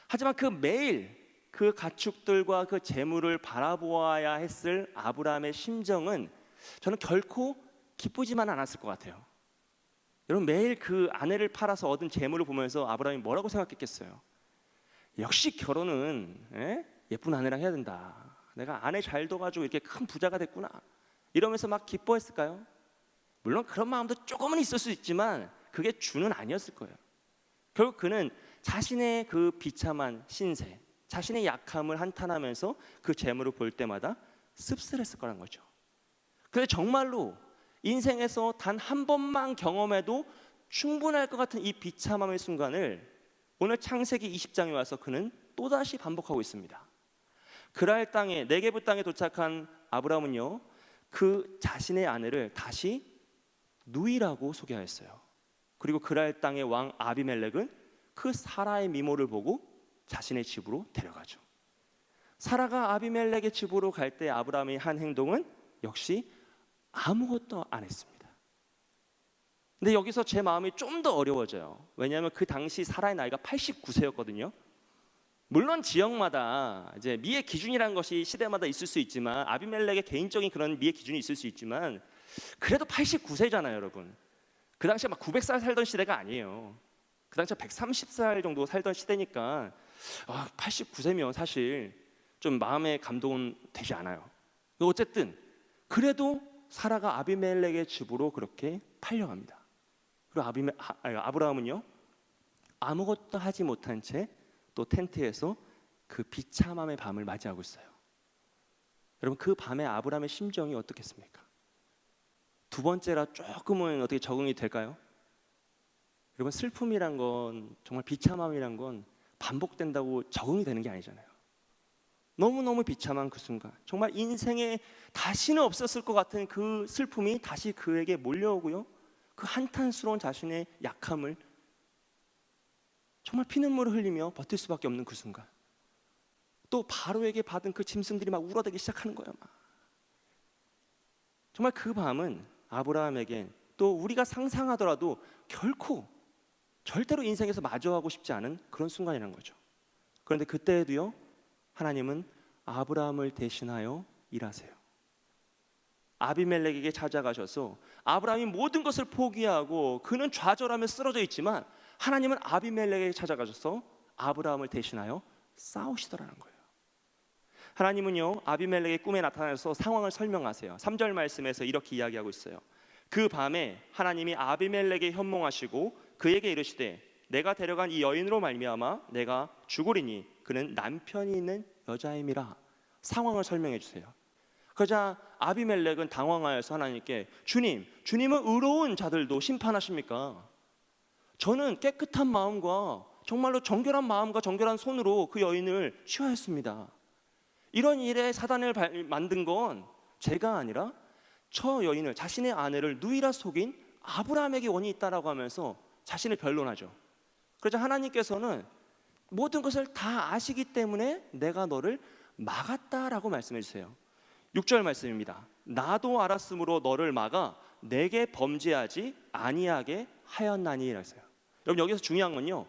하지만 그 매일 그 가축들과 그 재물을 바라보아야 했을 아브라함의 심정은 저는 결코 기쁘지만 않았을 것 같아요. 여러분, 매일 그 아내를 팔아서 얻은 재물을 보면서 아브라함이 뭐라고 생각했겠어요? 역시 결혼은 예쁜 아내랑 해야 된다. 내가 아내 잘 둬가지고 이렇게 큰 부자가 됐구나. 이러면서 막 기뻐했을까요? 물론 그런 마음도 조금은 있을 수 있지만 그게 주는 아니었을 거예요. 결국 그는 자신의 그 비참한 신세, 자신의 약함을 한탄하면서 그 재물을 볼 때마다 씁쓸했을 거란 거죠. 그런데 정말로 인생에서 단 한 번만 경험해도 충분할 것 같은 이 비참함의 순간을 오늘 창세기 20장에 와서 그는 또다시 반복하고 있습니다. 그랄 땅에, 네게부 땅에 도착한 아브라함은요, 그 자신의 아내를 다시 누이라고 소개하였어요. 그리고 그랄 땅의 왕 아비멜렉은 그 사라의 미모를 보고 자신의 집으로 데려가죠. 사라가 아비멜렉의 집으로 갈 때 아브라함이 한 행동은 역시 아무것도 안 했습니다. 근데 여기서 제 마음이 좀 더 어려워져요. 왜냐하면 그 당시 사라의 나이가 89세였거든요. 물론 지역마다 이제 미의 기준이라는 것이 시대마다 있을 수 있지만, 아비멜렉의 개인적인 그런 미의 기준이 있을 수 있지만, 그래도 89세잖아요, 여러분. 그 당시에 막 900살 살던 시대가 아니에요. 그 당시에 130살 정도 살던 시대니까 89세면 사실 좀 마음의 감동은 되지 않아요. 어쨌든 그래도 사라가 아비멜렉의 집으로 그렇게 팔려갑니다. 그리고 아브라함은요, 아무것도 하지 못한 채 또 텐트에서 그 비참함의 밤을 맞이하고 있어요. 여러분, 그 밤에 아브라함의 심정이 어떻겠습니까? 두 번째라 조금은 어떻게 적응이 될까요? 여러분, 슬픔이란 건, 정말 비참함이란 건 반복된다고 적응이 되는 게 아니잖아요. 너무너무 비참한 그 순간, 정말 인생에 다시는 없었을 것 같은 그 슬픔이 다시 그에게 몰려오고요, 그 한탄스러운 자신의 약함을 정말 피눈물을 흘리며 버틸 수밖에 없는 그 순간, 또 바로에게 받은 그 짐승들이 막 울어대기 시작하는 거예요. 막. 정말 그 밤은 아브라함에겐 또 우리가 상상하더라도 결코 절대로 인생에서 마주하고 싶지 않은 그런 순간이라는 거죠. 그런데 그때에도요, 하나님은 아브라함을 대신하여 일하세요. 아비멜렉에게 찾아가셔서 아브라함이 모든 것을 포기하고 그는 좌절하며 쓰러져 있지만 하나님은 아비멜렉에게 찾아가셔서 아브라함을 대신하여 싸우시더라는 거예요. 하나님은요, 아비멜렉의 꿈에 나타나서 상황을 설명하세요. 3절 말씀에서 이렇게 이야기하고 있어요. 그 밤에 하나님이 아비멜렉에 현몽하시고 그에게 이르시되 내가 데려간 이 여인으로 말미암아 내가 죽으리니 그는 남편이 있는 여자임이라. 상황을 설명해 주세요. 그러자 아비멜렉은 당황하여서 하나님께 주님은 의로운 자들도 심판하십니까? 저는 깨끗한 마음과 정말로 정결한 마음과 정결한 손으로 그 여인을 취하였습니다. 이런 일에 사단을 만든 건 제가 아니라 저 여인을, 자신의 아내를 누이라 속인 아브라함에게 원인이 있다라고 하면서 자신을 변론하죠. 그러자 하나님께서는 모든 것을 다 아시기 때문에 내가 너를 막았다라고 말씀해 주세요. 6절 말씀입니다. 나도 알았으므로 너를 막아 내게 범죄하지 아니하게 하였나니 이랬어요. 여러분, 여기서 중요한 건요,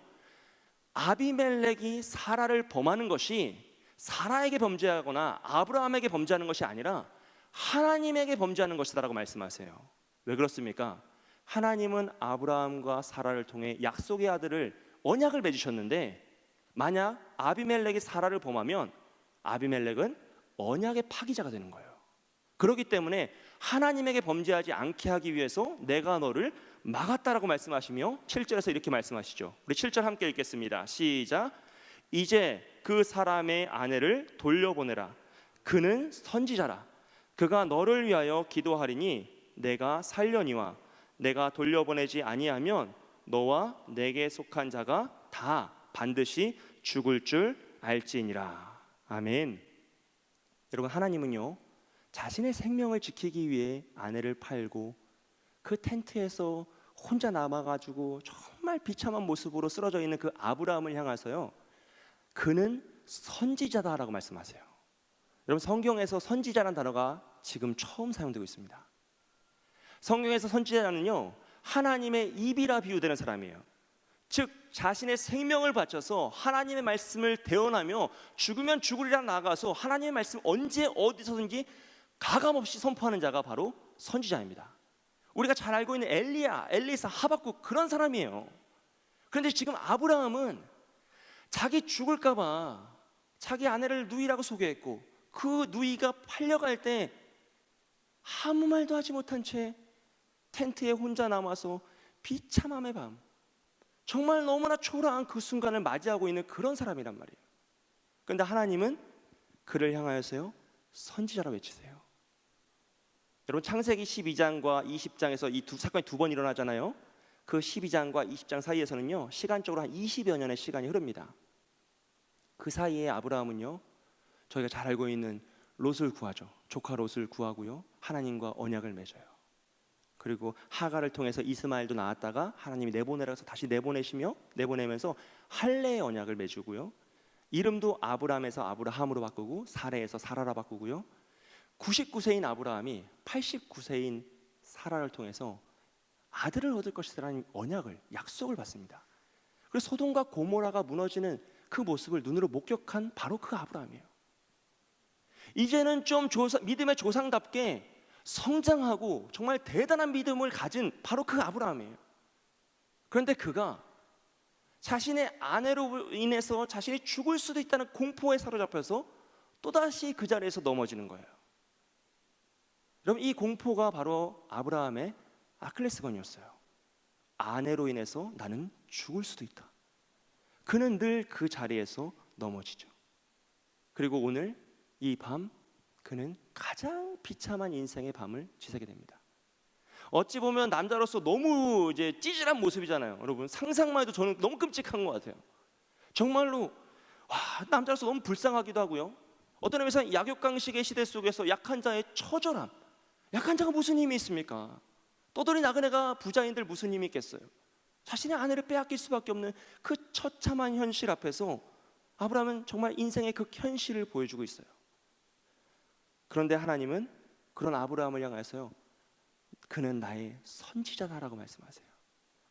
아비멜렉이 사라를 범하는 것이 사라에게 범죄하거나 아브라함에게 범죄하는 것이 아니라 하나님에게 범죄하는 것이다라고 말씀하세요. 왜 그렇습니까? 하나님은 아브라함과 사라를 통해 약속의 아들을, 언약을 맺으셨는데 만약 아비멜렉이 사라를 범하면 아비멜렉은 언약의 파기자가 되는 거예요. 그렇기 때문에 하나님에게 범죄하지 않게 하기 위해서 내가 너를 막았다라고 말씀하시며 7절에서 이렇게 말씀하시죠. 우리 7절 함께 읽겠습니다. 시작. 이제 그 사람의 아내를 돌려보내라. 그는 선지자라. 그가 너를 위하여 기도하리니 내가 살려니와 내가 돌려보내지 아니하면 너와 내게 속한 자가 다 반드시 죽을 줄 알지니라. 아멘. 여러분, 하나님은요, 자신의 생명을 지키기 위해 아내를 팔고 그 텐트에서 혼자 남아가지고 정말 비참한 모습으로 쓰러져 있는 그 아브라함을 향해서요, 그는 선지자다라고 말씀하세요. 여러분, 성경에서 선지자라는 단어가 지금 처음 사용되고 있습니다. 성경에서 선지자는요, 하나님의 입이라 비유되는 사람이에요. 즉 자신의 생명을 바쳐서 하나님의 말씀을 대언하며 죽으면 죽으리라 나아가서 하나님의 말씀 언제 어디서든지 가감없이 선포하는 자가 바로 선지자입니다. 우리가 잘 알고 있는 엘리야, 엘리사, 하박국, 그런 사람이에요. 그런데 지금 아브라함은 자기 죽을까 봐 자기 아내를 누이라고 소개했고 그 누이가 팔려갈 때 아무 말도 하지 못한 채 텐트에 혼자 남아서 비참함의 밤, 정말 너무나 초라한 그 순간을 맞이하고 있는 그런 사람이란 말이에요. 그런데 하나님은 그를 향하여서요, 선지자라 외치세요. 여러분, 창세기 12장과 20장에서 이 두 사건이 두 번 일어나잖아요. 그 12장과 20장 사이에서는요, 시간적으로 한 20여 년의 시간이 흐릅니다. 그 사이에 아브라함은요, 저희가 잘 알고 있는 롯을 구하죠. 조카 롯을 구하고요, 하나님과 언약을 맺어요. 그리고 하갈을 통해서 이스마엘도 낳았다가 하나님이 내보내라 해서 다시 내보내면서 할례의 언약을 맺고요, 이름도 아브람에서 아브라함으로 바꾸고 사레에서 사라라 바꾸고요, 99세인 아브라함이 89세인 사라를 통해서 아들을 얻을 것이라는 언약을, 약속을 받습니다. 그래서 소돔과 고모라가 무너지는 그 모습을 눈으로 목격한 바로 그 아브라함이에요. 이제는 좀 믿음의 조상답게 성장하고 정말 대단한 믿음을 가진 바로 그 아브라함이에요. 그런데 그가 자신의 아내로 인해서 자신이 죽을 수도 있다는 공포에 사로잡혀서 또다시 그 자리에서 넘어지는 거예요. 여러분, 이 공포가 바로 아브라함의 아킬레스건이었어요. 아내로 인해서 나는 죽을 수도 있다. 그는 늘 그 자리에서 넘어지죠. 그리고 오늘 이 밤, 그는 가장 비참한 인생의 밤을 지새게 됩니다. 어찌 보면 남자로서 너무 이제 찌질한 모습이잖아요. 여러분, 상상만 해도 저는 너무 끔찍한 것 같아요. 정말로 남자로서 너무 불쌍하기도 하고요, 어떤 의미에서는 약육강식의 시대 속에서 약한 자의 처절함. 약한 자가 무슨 힘이 있습니까? 떠돌이 나그네가 부자인들 무슨 힘이 있겠어요? 자신의 아내를 빼앗길 수밖에 없는 그 처참한 현실 앞에서 아브라함은 정말 인생의 그 현실을 보여주고 있어요. 그런데 하나님은 그런 아브라함을 향해서요, 그는 나의 선지자다라고 말씀하세요.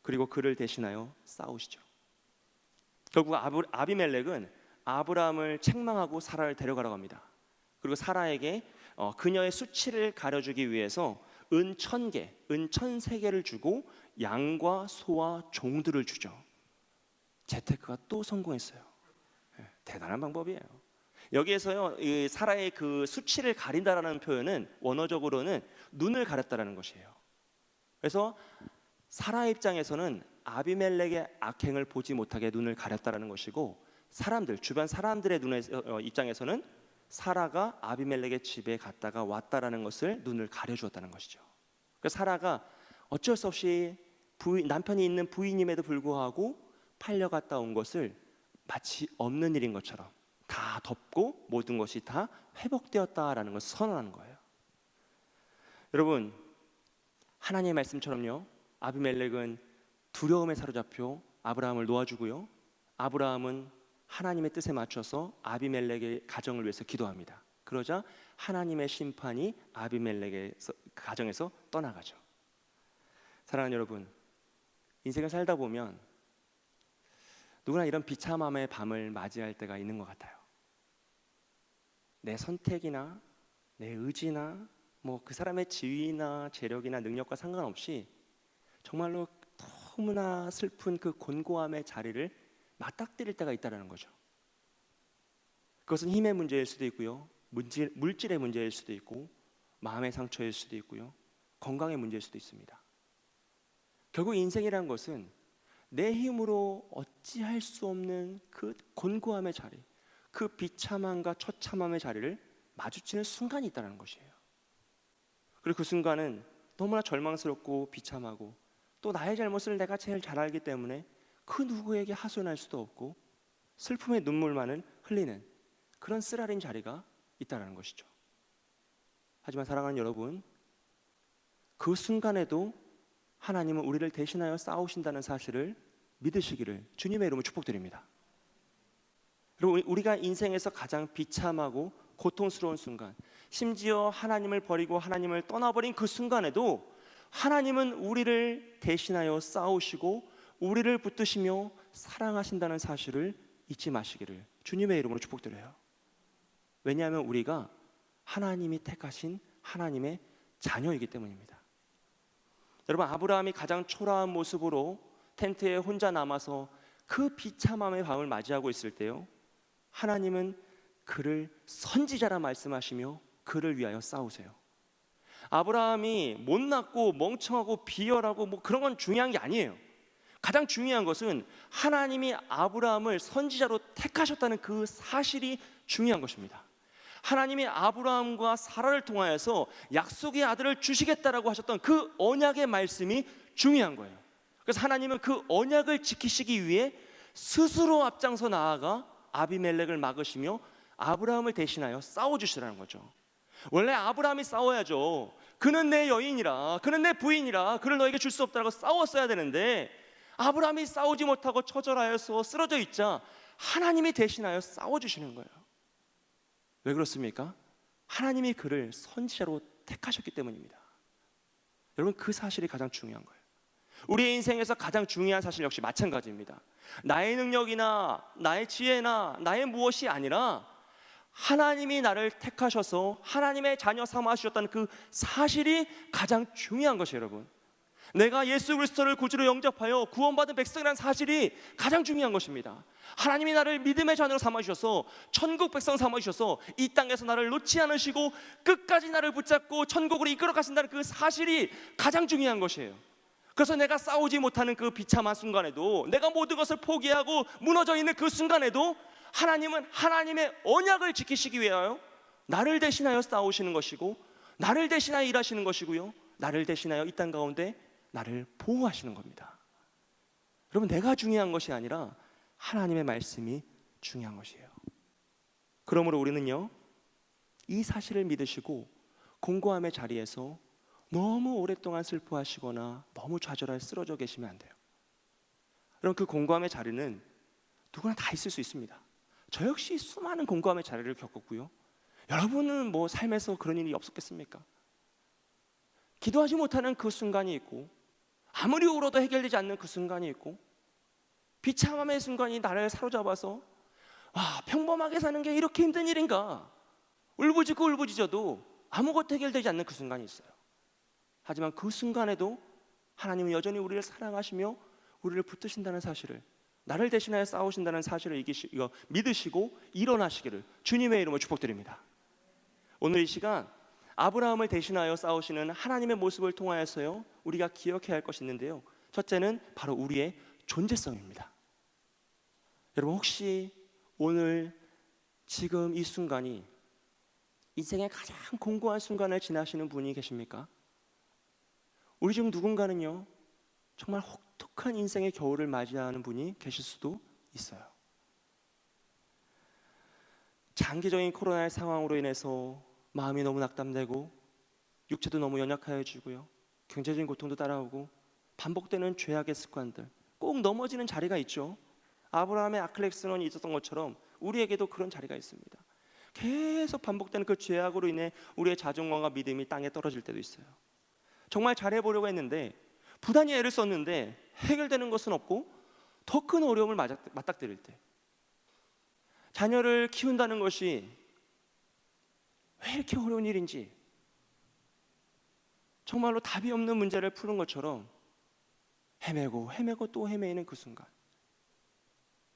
그리고 그를 대신하여 싸우시죠. 결국 아비멜렉은 아브라함을 책망하고 사라를 데려가라고 합니다. 그리고 사라에게 그녀의 수치를 가려주기 위해서 은 1,000개, 은 1,003개를 주고 양과 소와 종들을 주죠. 재테크가 또 성공했어요. 대단한 방법이에요. 여기에서요, 이 사라의 그 수치를 가린다라는 표현은 원어적으로는 눈을 가렸다라는 것이에요. 그래서 사라 입장에서는 아비멜렉의 악행을 보지 못하게 눈을 가렸다라는 것이고, 사람들, 주변 사람들의 입장에서는 사라가 아비멜렉의 집에 갔다가 왔다라는 것을 눈을 가려주었다는 것이죠. 그래서 사라가 어쩔 수 없이 남편이 있는 부인임에도 불구하고 팔려갔다 온 것을 마치 없는 일인 것처럼 다 덮고 모든 것이 다 회복되었다라는 것을 선언하는 거예요. 여러분, 하나님의 말씀처럼요, 아비멜렉은 두려움에 사로잡혀 아브라함을 놓아주고요, 아브라함은 하나님의 뜻에 맞춰서 아비멜렉의 가정을 위해서 기도합니다. 그러자 하나님의 심판이 아비멜렉의 가정에서 떠나가죠. 사랑하는 여러분, 인생을 살다 보면 누구나 이런 비참함의 밤을 맞이할 때가 있는 것 같아요. 내 선택이나 내 의지나 뭐 그 사람의 지위나 재력이나 능력과 상관없이 정말로 너무나 슬픈 그 곤고함의 자리를 맞닥뜨릴 때가 있다는 거죠. 그것은 힘의 문제일 수도 있고요, 물질의 문제일 수도 있고, 마음의 상처일 수도 있고요, 건강의 문제일 수도 있습니다. 결국 인생이란 것은 내 힘으로 어찌할 수 없는 그 곤고함의 자리, 그 비참함과 처참함의 자리를 마주치는 순간이 있다는 것이에요. 그리고 그 순간은 너무나 절망스럽고 비참하고, 또 나의 잘못을 내가 제일 잘 알기 때문에 그 누구에게 하소연할 수도 없고 슬픔의 눈물만을 흘리는 그런 쓰라린 자리가 있다는 것이죠. 하지만 사랑하는 여러분, 그 순간에도 하나님은 우리를 대신하여 싸우신다는 사실을 믿으시기를 주님의 이름으로 축복드립니다. 그리고 우리가 인생에서 가장 비참하고 고통스러운 순간, 심지어 하나님을 버리고 하나님을 떠나버린 그 순간에도 하나님은 우리를 대신하여 싸우시고 우리를 붙드시며 사랑하신다는 사실을 잊지 마시기를 주님의 이름으로 축복드려요. 왜냐하면 우리가 하나님이 택하신 하나님의 자녀이기 때문입니다. 여러분, 아브라함이 가장 초라한 모습으로 텐트에 혼자 남아서 그 비참함의 밤을 맞이하고 있을 때요, 하나님은 그를 선지자라 말씀하시며 그를 위하여 싸우세요. 아브라함이 못났고 멍청하고 비열하고 뭐 그런 건 중요한 게 아니에요. 가장 중요한 것은 하나님이 아브라함을 선지자로 택하셨다는 그 사실이 중요한 것입니다. 하나님이 아브라함과 사라를 통하여서 약속의 아들을 주시겠다라고 하셨던 그 언약의 말씀이 중요한 거예요. 그래서 하나님은 그 언약을 지키시기 위해 스스로 앞장서 나아가 아비멜렉을 막으시며 아브라함을 대신하여 싸워주시라는 거죠. 원래 아브라함이 싸워야죠. 그는 내 여인이라, 그는 내 부인이라, 그를 너에게 줄 수 없다라고 싸웠어야 되는데, 아브라함이 싸우지 못하고 처절하여서 쓰러져 있자 하나님이 대신하여 싸워주시는 거예요. 왜 그렇습니까? 하나님이 그를 선지자로 택하셨기 때문입니다. 여러분, 그 사실이 가장 중요한 거예요. 우리의 인생에서 가장 중요한 사실 역시 마찬가지입니다. 나의 능력이나 나의 지혜나 나의 무엇이 아니라 하나님이 나를 택하셔서 하나님의 자녀 삼아 주셨다는 그 사실이 가장 중요한 것이에요. 여러분, 내가 예수 그리스도를 구주로 영접하여 구원받은 백성이라는 사실이 가장 중요한 것입니다. 하나님이 나를 믿음의 자녀로 삼아 주셔서 천국 백성 삼아 주셔서 이 땅에서 나를 놓지 않으시고 끝까지 나를 붙잡고 천국으로 이끌어 가신다는 그 사실이 가장 중요한 것이에요. 그래서 내가 싸우지 못하는 그 비참한 순간에도, 내가 모든 것을 포기하고 무너져 있는 그 순간에도 하나님은 하나님의 언약을 지키시기 위하여 나를 대신하여 싸우시는 것이고, 나를 대신하여 일하시는 것이고요, 나를 대신하여 이 땅 가운데 나를 보호하시는 겁니다. 여러분, 내가 중요한 것이 아니라 하나님의 말씀이 중요한 것이에요. 그러므로 우리는요, 이 사실을 믿으시고 공고함의 자리에서 너무 오랫동안 슬퍼하시거나 너무 좌절하여 쓰러져 계시면 안 돼요. 여러분, 그 공고함의 자리는 누구나 다 있을 수 있습니다. 저 역시 수많은 공고함의 자리를 겪었고요. 여러분은 뭐 삶에서 그런 일이 없었겠습니까? 기도하지 못하는 그 순간이 있고, 아무리 울어도 해결되지 않는 그 순간이 있고, 비참함의 순간이 나를 사로잡아서 평범하게 사는 게 이렇게 힘든 일인가, 울부짖고 울부짖어도 아무것도 해결되지 않는 그 순간이 있어요. 하지만 그 순간에도 하나님은 여전히 우리를 사랑하시며 우리를 붙드신다는 사실을, 나를 대신하여 싸우신다는 사실을 믿으시고 일어나시기를 주님의 이름으로 축복드립니다. 오늘 이 시간 아브라함을 대신하여 싸우시는 하나님의 모습을 통하여서요, 우리가 기억해야 할 것이 있는데요, 첫째는 바로 우리의 존재성입니다. 여러분, 혹시 오늘 지금 이 순간이 인생의 가장 공고한 순간을 지나시는 분이 계십니까? 우리 중 누군가는요, 정말 혹독한 인생의 겨울을 맞이하는 분이 계실 수도 있어요. 장기적인 코로나의 상황으로 인해서 마음이 너무 낙담되고 육체도 너무 연약해지고요, 경제적인 고통도 따라오고 반복되는 죄악의 습관들, 꼭 넘어지는 자리가 있죠. 아브라함의 아클렉스논이 있었던 것처럼 우리에게도 그런 자리가 있습니다. 계속 반복되는 그 죄악으로 인해 우리의 자존감과 믿음이 땅에 떨어질 때도 있어요. 정말 잘해보려고 했는데, 부단히 애를 썼는데 해결되는 것은 없고 더 큰 어려움을 맞닥뜨릴 때, 자녀를 키운다는 것이 왜 이렇게 어려운 일인지, 정말로 답이 없는 문제를 푸는 것처럼 헤매고 또 헤매는 그 순간,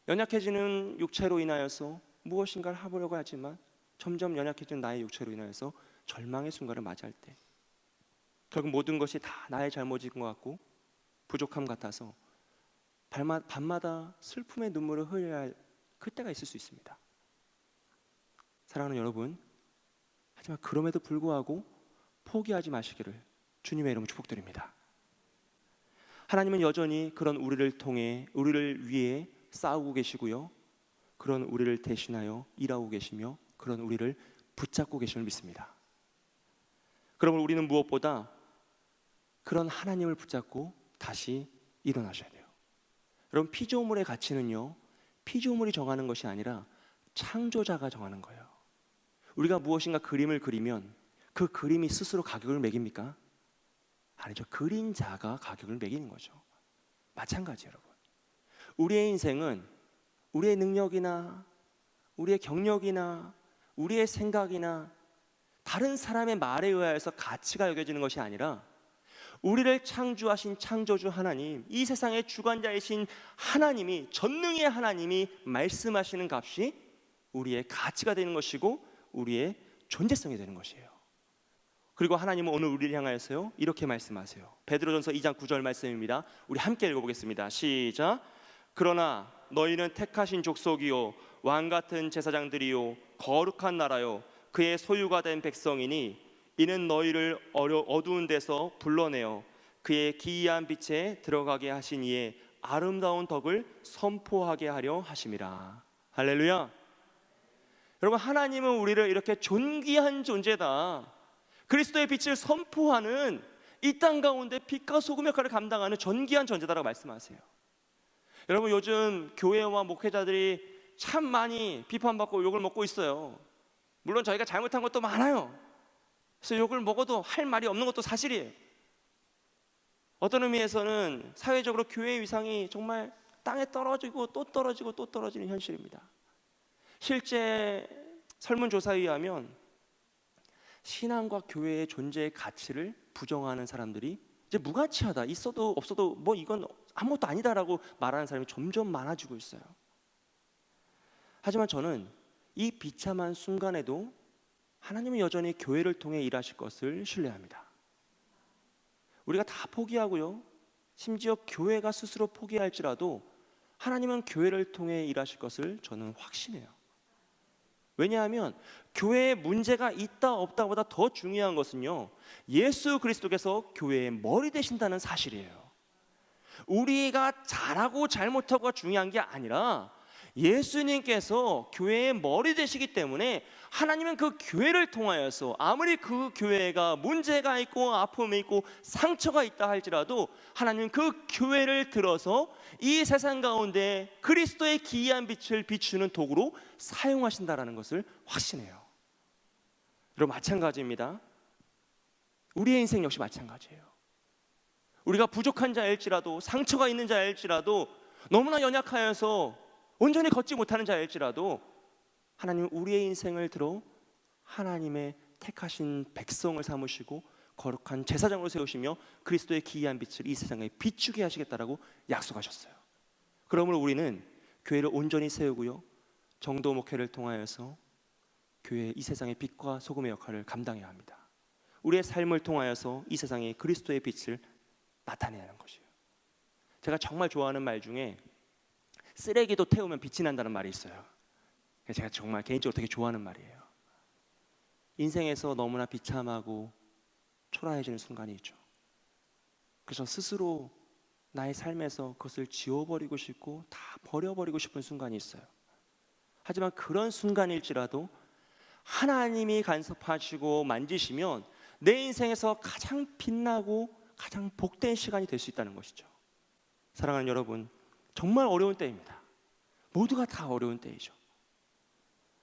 연약해지는 육체로 인하여서 무엇인가를 해보려고 하지만 점점 연약해지는 나의 육체로 인하여서 절망의 순간을 맞이할 때, 결국 모든 것이 다 나의 잘못인 것 같고 부족함 같아서 밤마다 슬픔의 눈물을 흘려야 할 그때가 있을 수 있습니다. 사랑하는 여러분, 하지만 그럼에도 불구하고 포기하지 마시기를 주님의 이름으로 축복드립니다. 하나님은 여전히 그런 우리를 통해, 우리를 위해 싸우고 계시고요, 그런 우리를 대신하여 일하고 계시며 그런 우리를 붙잡고 계심을 믿습니다. 그러므로 우리는 무엇보다 그런 하나님을 붙잡고 다시 일어나셔야 돼요. 여러분, 피조물의 가치는요, 피조물이 정하는 것이 아니라 창조자가 정하는 거예요. 우리가 무엇인가 그림을 그리면 그 그림이 스스로 가격을 매깁니까? 아니죠. 그린 자가 가격을 매기는 거죠. 마찬가지예요, 여러분. 우리의 인생은 우리의 능력이나 우리의 경력이나 우리의 생각이나 다른 사람의 말에 의하여서 가치가 여겨지는 것이 아니라 우리를 창조하신 창조주 하나님, 이 세상의 주관자이신 하나님이, 전능의 하나님이 말씀하시는 값이 우리의 가치가 되는 것이고 우리의 존재성이 되는 것이에요. 그리고 하나님은 오늘 우리를 향하여서요, 이렇게 말씀하세요. 베드로전서 2장 9절 말씀입니다. 우리 함께 읽어보겠습니다. 시작. 그러나 너희는 택하신 족속이요 왕같은 제사장들이요 거룩한 나라요 그의 소유가 된 백성이니 이는 너희를 어두운 데서 불러내어 그의 기이한 빛에 들어가게 하신 이의 아름다운 덕을 선포하게 하려 하심이라. 할렐루야. 여러분, 하나님은 우리를 이렇게 존귀한 존재다, 그리스도의 빛을 선포하는, 이 땅 가운데 빛과 소금 역할을 감당하는 존귀한 존재다라고 말씀하세요. 여러분, 요즘 교회와 목회자들이 참 많이 비판받고 욕을 먹고 있어요. 물론 저희가 잘못한 것도 많아요. 그래서 욕을 먹어도 할 말이 없는 것도 사실이에요. 어떤 의미에서는 사회적으로 교회의 위상이 정말 땅에 떨어지고 또 떨어지고 또 떨어지는 현실입니다. 실제 설문조사에 의하면 신앙과 교회의 존재의 가치를 부정하는 사람들이 이제 무가치하다, 있어도 없어도 뭐 이건 아무것도 아니다라고 말하는 사람이 점점 많아지고 있어요. 하지만 저는 이 비참한 순간에도 하나님은 여전히 교회를 통해 일하실 것을 신뢰합니다. 우리가 다 포기하고요, 심지어 교회가 스스로 포기할지라도 하나님은 교회를 통해 일하실 것을 저는 확신해요. 왜냐하면 교회에 문제가 있다 없다보다 더 중요한 것은요, 예수 그리스도께서 교회의 머리 되신다는 사실이에요. 우리가 잘하고 잘못하고가 중요한 게 아니라 예수님께서 교회의 머리 되시기 때문에 하나님은 그 교회를 통하여서 아무리 그 교회가 문제가 있고 아픔이 있고 상처가 있다 할지라도 하나님은 그 교회를 들어서 이 세상 가운데 그리스도의 기이한 빛을 비추는 도구로 사용하신다라는 것을 확신해요. 여러분, 마찬가지입니다. 우리의 인생 역시 마찬가지예요. 우리가 부족한 자일지라도, 상처가 있는 자일지라도, 너무나 연약하여서 온전히 걷지 못하는 자일지라도 하나님은 우리의 인생을 들어 하나님의 택하신 백성을 삼으시고 거룩한 제사장으로 세우시며 그리스도의 기이한 빛을 이 세상에 비추게 하시겠다라고 약속하셨어요. 그러므로 우리는 교회를 온전히 세우고요, 정도 목회를 통하여서 교회 이 세상의 빛과 소금의 역할을 감당해야 합니다. 우리의 삶을 통하여서 이 세상에 그리스도의 빛을 나타내야 하는 것이에요. 제가 정말 좋아하는 말 중에 쓰레기도 태우면 빛이 난다는 말이 있어요. 제가 정말 개인적으로 되게 좋아하는 말이에요. 인생에서 너무나 비참하고 초라해지는 순간이 있죠. 그래서 스스로 나의 삶에서 그것을 지워버리고 싶고 다 버려버리고 싶은 순간이 있어요. 하지만 그런 순간일지라도 하나님이 간섭하시고 만지시면 내 인생에서 가장 빛나고 가장 복된 시간이 될 수 있다는 것이죠. 사랑하는 여러분, 정말 어려운 때입니다. 모두가 다 어려운 때이죠.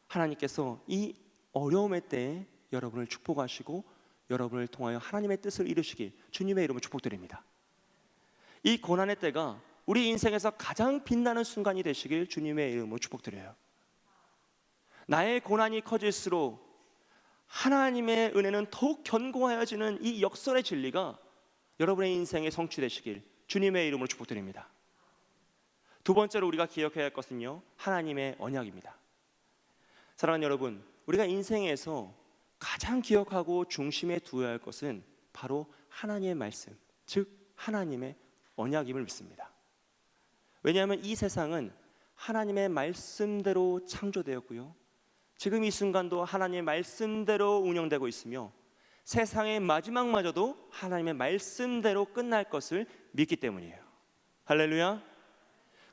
하나님께서 이 어려움의 때에 여러분을 축복하시고 여러분을 통하여 하나님의 뜻을 이루시길 주님의 이름으로 축복드립니다. 이 고난의 때가 우리 인생에서 가장 빛나는 순간이 되시길 주님의 이름으로 축복드려요. 나의 고난이 커질수록 하나님의 은혜는 더욱 견고하여지는 이 역설의 진리가 여러분의 인생에 성취되시길 주님의 이름으로 축복드립니다. 두 번째로 우리가 기억해야 할 것은요, 하나님의 언약입니다. 사랑하는 여러분, 우리가 인생에서 가장 기억하고 중심에 두어야 할 것은 바로 하나님의 말씀, 즉 하나님의 언약임을 믿습니다. 왜냐하면 이 세상은 하나님의 말씀대로 창조되었고요, 지금 이 순간도 하나님의 말씀대로 운영되고 있으며 세상의 마지막마저도 하나님의 말씀대로 끝날 것을 믿기 때문이에요. 할렐루야.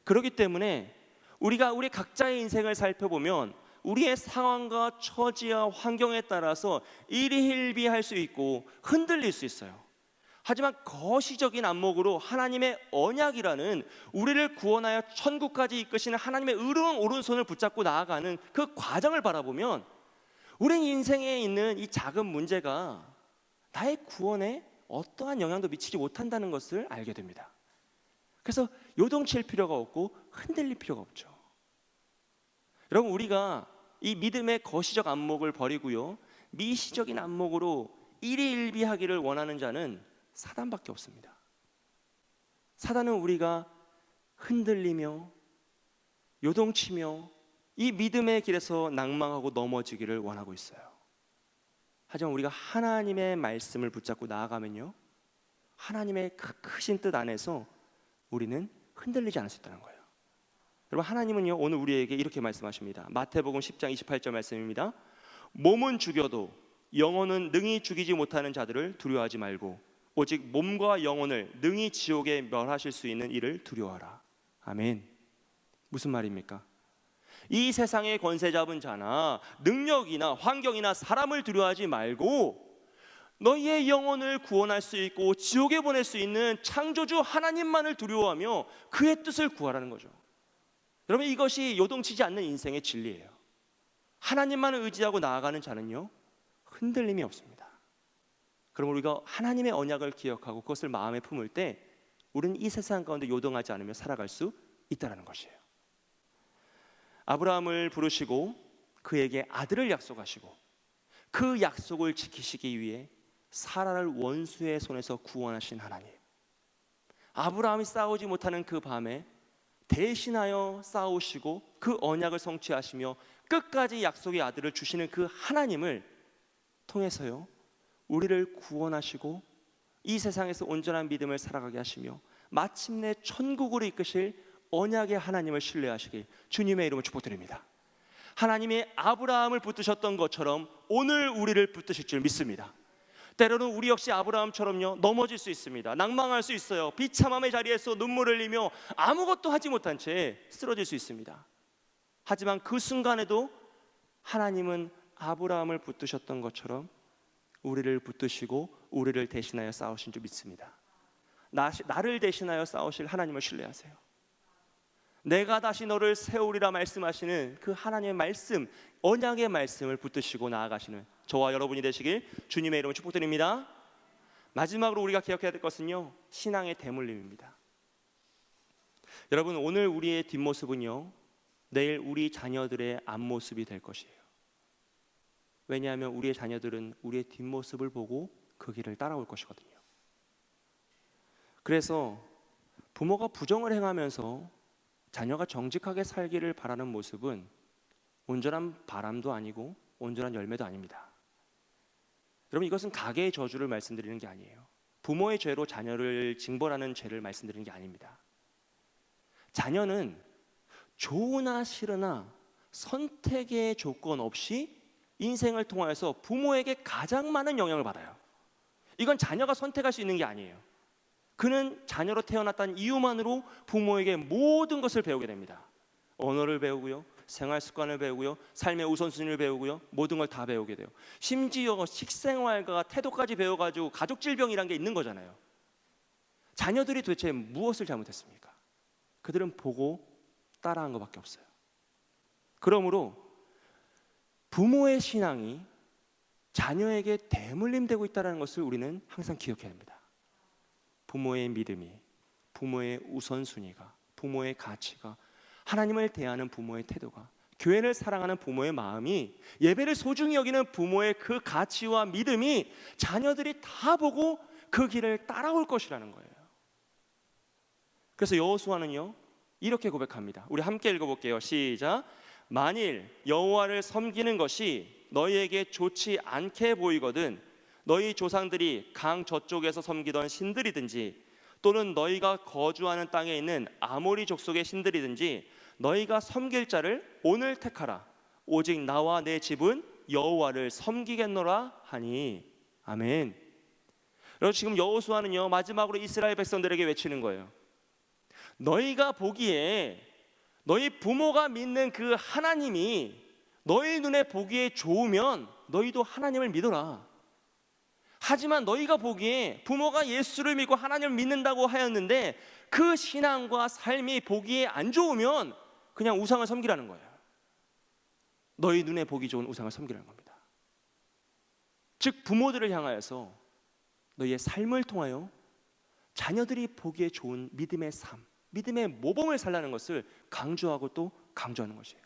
그렇기 때문에 우리가 우리 각자의 인생을 살펴보면 우리의 상황과 처지와 환경에 따라서 일희일비할 수 있고 흔들릴 수 있어요. 하지만 거시적인 안목으로 하나님의 언약이라는 우리를 구원하여 천국까지 이끄시는 하나님의 의로운 오른손을 붙잡고 나아가는 그 과정을 바라보면 우리 인생에 있는 이 작은 문제가 나의 구원에 어떠한 영향도 미치지 못한다는 것을 알게 됩니다. 그래서 요동칠 필요가 없고 흔들릴 필요가 없죠. 여러분, 우리가 이 믿음의 거시적 안목을 버리고요, 미시적인 안목으로 일희일비하기를 원하는 자는 사단밖에 없습니다. 사단은 우리가 흔들리며 요동치며 이 믿음의 길에서 낭망하고 넘어지기를 원하고 있어요. 하지만 우리가 하나님의 말씀을 붙잡고 나아가면요, 하나님의 크신 뜻 안에서 우리는 흔들리지 않을 수 있다는 거예요. 여러분, 하나님은요 오늘 우리에게 이렇게 말씀하십니다. 마태복음 10장 28절 말씀입니다. 몸은 죽여도 영혼은 능히 죽이지 못하는 자들을 두려워하지 말고 오직 몸과 영혼을 능히 지옥에 멸하실 수 있는 이를 두려워하라. 아멘. 무슨 말입니까? 이 세상의 권세 잡은 자나 능력이나 환경이나 사람을 두려워하지 말고 너희의 영혼을 구원할 수 있고 지옥에 보낼 수 있는 창조주 하나님만을 두려워하며 그의 뜻을 구하라는 거죠. 여러분, 이것이 요동치지 않는 인생의 진리예요. 하나님만을 의지하고 나아가는 자는요 흔들림이 없습니다. 그럼 우리가 하나님의 언약을 기억하고 그것을 마음에 품을 때 우리는 이 세상 가운데 요동하지 않으며 살아갈 수 있다는 것이에요. 아브라함을 부르시고 그에게 아들을 약속하시고 그 약속을 지키시기 위해 사라를 원수의 손에서 구원하신 하나님, 아브라함이 싸우지 못하는 그 밤에 대신하여 싸우시고 그 언약을 성취하시며 끝까지 약속의 아들을 주시는 그 하나님을 통해서요 우리를 구원하시고 이 세상에서 온전한 믿음을 살아가게 하시며 마침내 천국으로 이끄실 언약의 하나님을 신뢰하시길 주님의 이름으로 축복드립니다. 하나님이 아브라함을 붙드셨던 것처럼 오늘 우리를 붙드실 줄 믿습니다. 때로는 우리 역시 아브라함처럼요 넘어질 수 있습니다. 낭망할 수 있어요. 비참함의 자리에서 눈물을 흘리며 아무것도 하지 못한 채 쓰러질 수 있습니다. 하지만 그 순간에도 하나님은 아브라함을 붙드셨던 것처럼 우리를 붙드시고 우리를 대신하여 싸우신 줄 믿습니다. 나를 대신하여 싸우실 하나님을 신뢰하세요. 내가 다시 너를 세우리라 말씀하시는 그 하나님의 말씀, 언약의 말씀을 붙드시고 나아가시는 저와 여러분이 되시길 주님의 이름으로 축복드립니다. 마지막으로 우리가 기억해야 될 것은요, 신앙의 대물림입니다. 여러분, 오늘 우리의 뒷모습은요, 내일 우리 자녀들의 앞모습이 될 것이에요. 왜냐하면 우리의 자녀들은 우리의 뒷모습을 보고 그 길을 따라올 것이거든요. 그래서 부모가 부정을 행하면서 자녀가 정직하게 살기를 바라는 모습은 온전한 바람도 아니고 온전한 열매도 아닙니다. 여러분, 이것은 가계의 저주를 말씀드리는 게 아니에요. 부모의 죄로 자녀를 징벌하는 죄를 말씀드리는 게 아닙니다. 자녀는 좋으나 싫으나 선택의 조건 없이 인생을 통하여서 부모에게 가장 많은 영향을 받아요. 이건 자녀가 선택할 수 있는 게 아니에요. 그는 자녀로 태어났다는 이유만으로 부모에게 모든 것을 배우게 됩니다. 언어를 배우고요, 생활 습관을 배우고요, 삶의 우선순위를 배우고요, 모든 걸 다 배우게 돼요. 심지어 식생활과 태도까지 배워가지고 가족 질병이란 게 있는 거잖아요. 자녀들이 도대체 무엇을 잘못했습니까? 그들은 보고 따라한 것밖에 없어요. 그러므로 부모의 신앙이 자녀에게 대물림되고 있다는 것을 우리는 항상 기억해야 합니다. 부모의 믿음이, 부모의 우선순위가, 부모의 가치가, 하나님을 대하는 부모의 태도가, 교회를 사랑하는 부모의 마음이, 예배를 소중히 여기는 부모의 그 가치와 믿음이 자녀들이 다 보고 그 길을 따라올 것이라는 거예요. 그래서 여호수아는요, 이렇게 고백합니다. 우리 함께 읽어볼게요. 시작. 만일 여호와를 섬기는 것이 너희에게 좋지 않게 보이거든 너희 조상들이 강 저쪽에서 섬기던 신들이든지 또는 너희가 거주하는 땅에 있는 아모리 족속의 신들이든지 너희가 섬길 자를 오늘 택하라. 오직 나와 내 집은 여호와를 섬기겠노라 하니. 아멘. 여러분, 지금 여호수아는요, 마지막으로 이스라엘 백성들에게 외치는 거예요. 너희가 보기에 너희 부모가 믿는 그 하나님이 너희 눈에 보기에 좋으면 너희도 하나님을 믿어라. 하지만 너희가 보기에 부모가 예수를 믿고 하나님을 믿는다고 하였는데 그 신앙과 삶이 보기에 안 좋으면 그냥 우상을 섬기라는 거예요. 너희 눈에 보기 좋은 우상을 섬기라는 겁니다. 즉 부모들을 향하여서 너희의 삶을 통하여 자녀들이 보기에 좋은 믿음의 삶, 믿음의 모범을 살라는 것을 강조하고 또 강조하는 것이에요.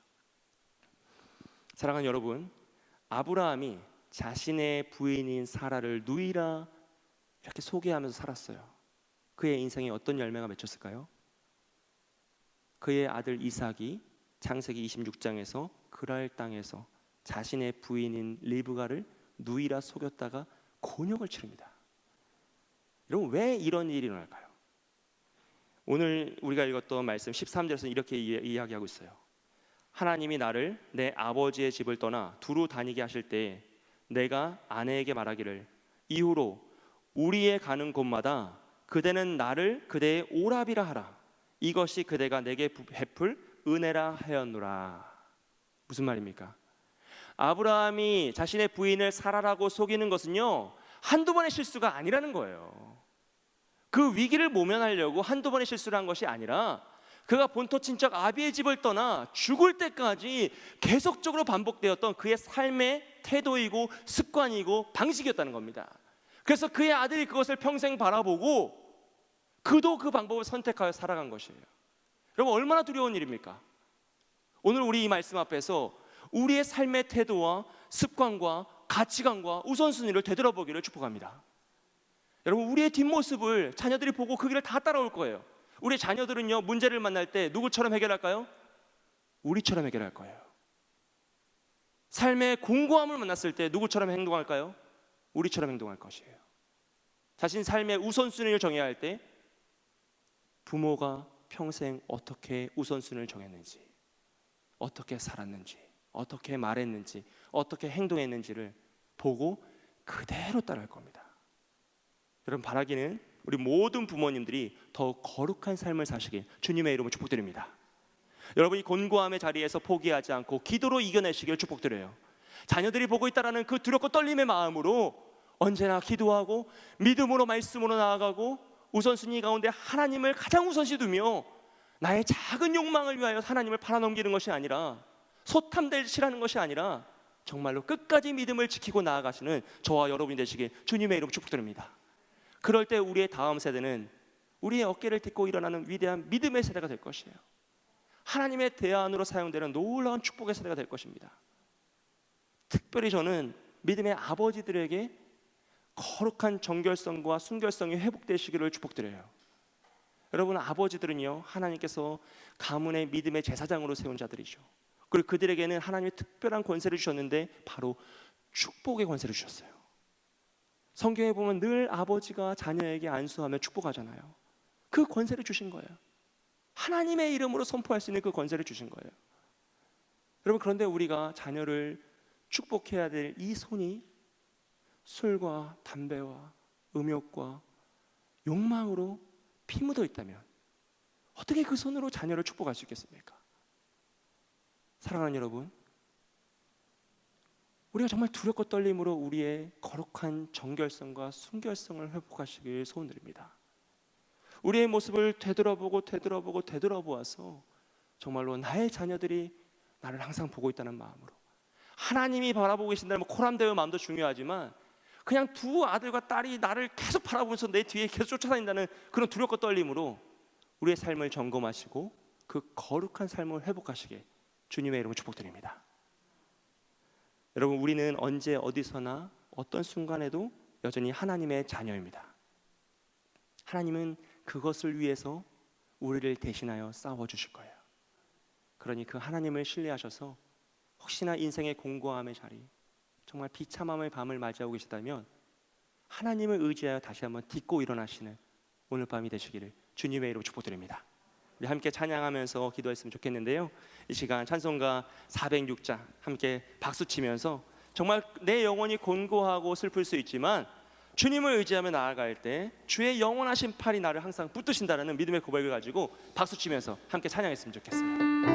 사랑하는 여러분, 아브라함이 자신의 부인인 사라를 누이라 이렇게 소개하면서 살았어요. 그의 인생에 어떤 열매가 맺혔을까요? 그의 아들 이삭이 창세기 26장에서 그랄 땅에서 자신의 부인인 리브가를 누이라 속였다가 곤욕을 치릅니다. 여러분, 왜 이런 일이 일어날까요? 오늘 우리가 읽었던 말씀 13절에서 이렇게 이야기하고 있어요. 하나님이 나를 내 아버지의 집을 떠나 두루 다니게 하실 때 내가 아내에게 말하기를 이후로 우리의 가는 곳마다 그대는 나를 그대의 오라비라 하라. 이것이 그대가 내게 베풀 은혜라 하였노라. 무슨 말입니까? 아브라함이 자신의 부인을 사라라고 속이는 것은요, 한두 번의 실수가 아니라는 거예요. 그 위기를 모면하려고 한두 번의 실수를 한 것이 아니라 그가 본토 친척 아비의 집을 떠나 죽을 때까지 계속적으로 반복되었던 그의 삶의 태도이고 습관이고 방식이었다는 겁니다. 그래서 그의 아들이 그것을 평생 바라보고 그도 그 방법을 선택하여 살아간 것이에요. 여러분, 얼마나 두려운 일입니까? 오늘 우리 이 말씀 앞에서 우리의 삶의 태도와 습관과 가치관과 우선순위를 되돌아보기를 축복합니다. 여러분, 우리의 뒷모습을 자녀들이 보고 그 길을 다 따라올 거예요. 우리 자녀들은요, 문제를 만날 때 누구처럼 해결할까요? 우리처럼 해결할 거예요. 삶의 공고함을 만났을 때 누구처럼 행동할까요? 우리처럼 행동할 것이에요. 자신 삶의 우선순위를 정해야 할 때 부모가 평생 어떻게 우선순위를 정했는지, 어떻게 살았는지, 어떻게 말했는지, 어떻게 행동했는지를 보고 그대로 따라할 겁니다. 여러분, 바라기는 우리 모든 부모님들이 더 거룩한 삶을 사시길 주님의 이름으로 축복드립니다. 여러분이 곤고함의 자리에서 포기하지 않고 기도로 이겨내시길 축복드려요. 자녀들이 보고 있다라는 그 두렵고 떨림의 마음으로 언제나 기도하고 믿음으로 말씀으로 나아가고 우선순위 가운데 하나님을 가장 우선시 두며 나의 작은 욕망을 위하여 하나님을 팔아넘기는 것이 아니라 소탐대실하는 것이 아니라 정말로 끝까지 믿음을 지키고 나아가시는 저와 여러분이 되시길 주님의 이름 축복드립니다. 그럴 때 우리의 다음 세대는 우리의 어깨를 딛고 일어나는 위대한 믿음의 세대가 될 것이에요. 하나님의 대안으로 사용되는 놀라운 축복의 세대가 될 것입니다. 특별히 저는 믿음의 아버지들에게 거룩한 정결성과 순결성이 회복되시기를 축복드려요. 여러분, 아버지들은요, 하나님께서 가문의 믿음의 제사장으로 세운 자들이죠. 그리고 그들에게는 하나님의 특별한 권세를 주셨는데 바로 축복의 권세를 주셨어요. 성경에 보면 늘 아버지가 자녀에게 안수하며 축복하잖아요. 그 권세를 주신 거예요. 하나님의 이름으로 선포할 수 있는 그 권세를 주신 거예요. 여러분, 그런데 우리가 자녀를 축복해야 될 이 손이 술과 담배와 음욕과 욕망으로 피묻어 있다면 어떻게 그 손으로 자녀를 축복할 수 있겠습니까? 사랑하는 여러분, 우리가 정말 두렵고 떨림으로 우리의 거룩한 정결성과 순결성을 회복하시길 소원드립니다. 우리의 모습을 되돌아보아서 정말로 나의 자녀들이 나를 항상 보고 있다는 마음으로, 하나님이 바라보고 계신다는 코람데의 마음도 중요하지만 그냥 두 아들과 딸이 나를 계속 바라보면서 내 뒤에 계속 쫓아다닌다는 그런 두렵고 떨림으로 우리의 삶을 점검하시고 그 거룩한 삶을 회복하시게 주님의 이름으로 축복드립니다. 여러분, 우리는 언제 어디서나 어떤 순간에도 여전히 하나님의 자녀입니다. 하나님은 그것을 위해서 우리를 대신하여 싸워주실 거예요. 그러니 그 하나님을 신뢰하셔서 혹시나 인생의 공고함의 자리, 정말 비참함의 밤을 맞이하고 계시다면 하나님을 의지하여 다시 한번 딛고 일어나시는 오늘 밤이 되시기를 주님의 이름으로 축복드립니다. 우리 함께 찬양하면서 기도했으면 좋겠는데요, 이 시간 찬송가 406장 함께 박수치면서 정말 내 영혼이 곤고하고 슬플 수 있지만 주님을 의지하며 나아갈 때 주의 영원하신 팔이 나를 항상 붙드신다는 믿음의 고백을 가지고 박수치면서 함께 찬양했으면 좋겠어요.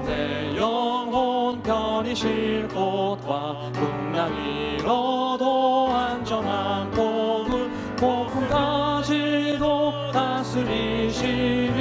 내 영혼 편히 쉴 곳과 풍랑이 잃어도 안전한 복음까지도 다스리시는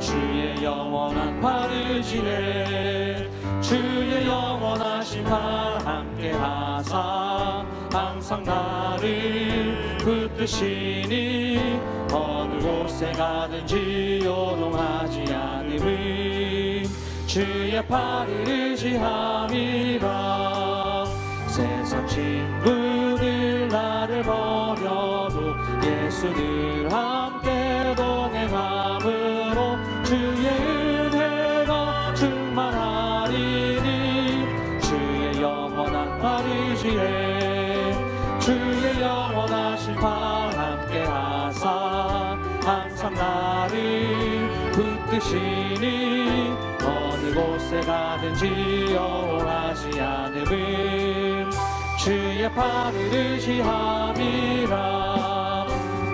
주의 영원한 팔을 지내 주의 영원하신 팔 함께 하사 항상 나를 붙드시니 어느 곳에 가든지 요동하지 않음을 주의 팔을 의지함이라. 세상 친구들 나를 버려도 예수를 함께 동행함으로 주의 은혜가 충만하리니 주의 영원한 팔 의지해 주의 영원하신 팔 함께 하사 항상 나를 붙드시니 어느 곳에 가든지 영원하지 않음은 주의 팔을 의지함이라.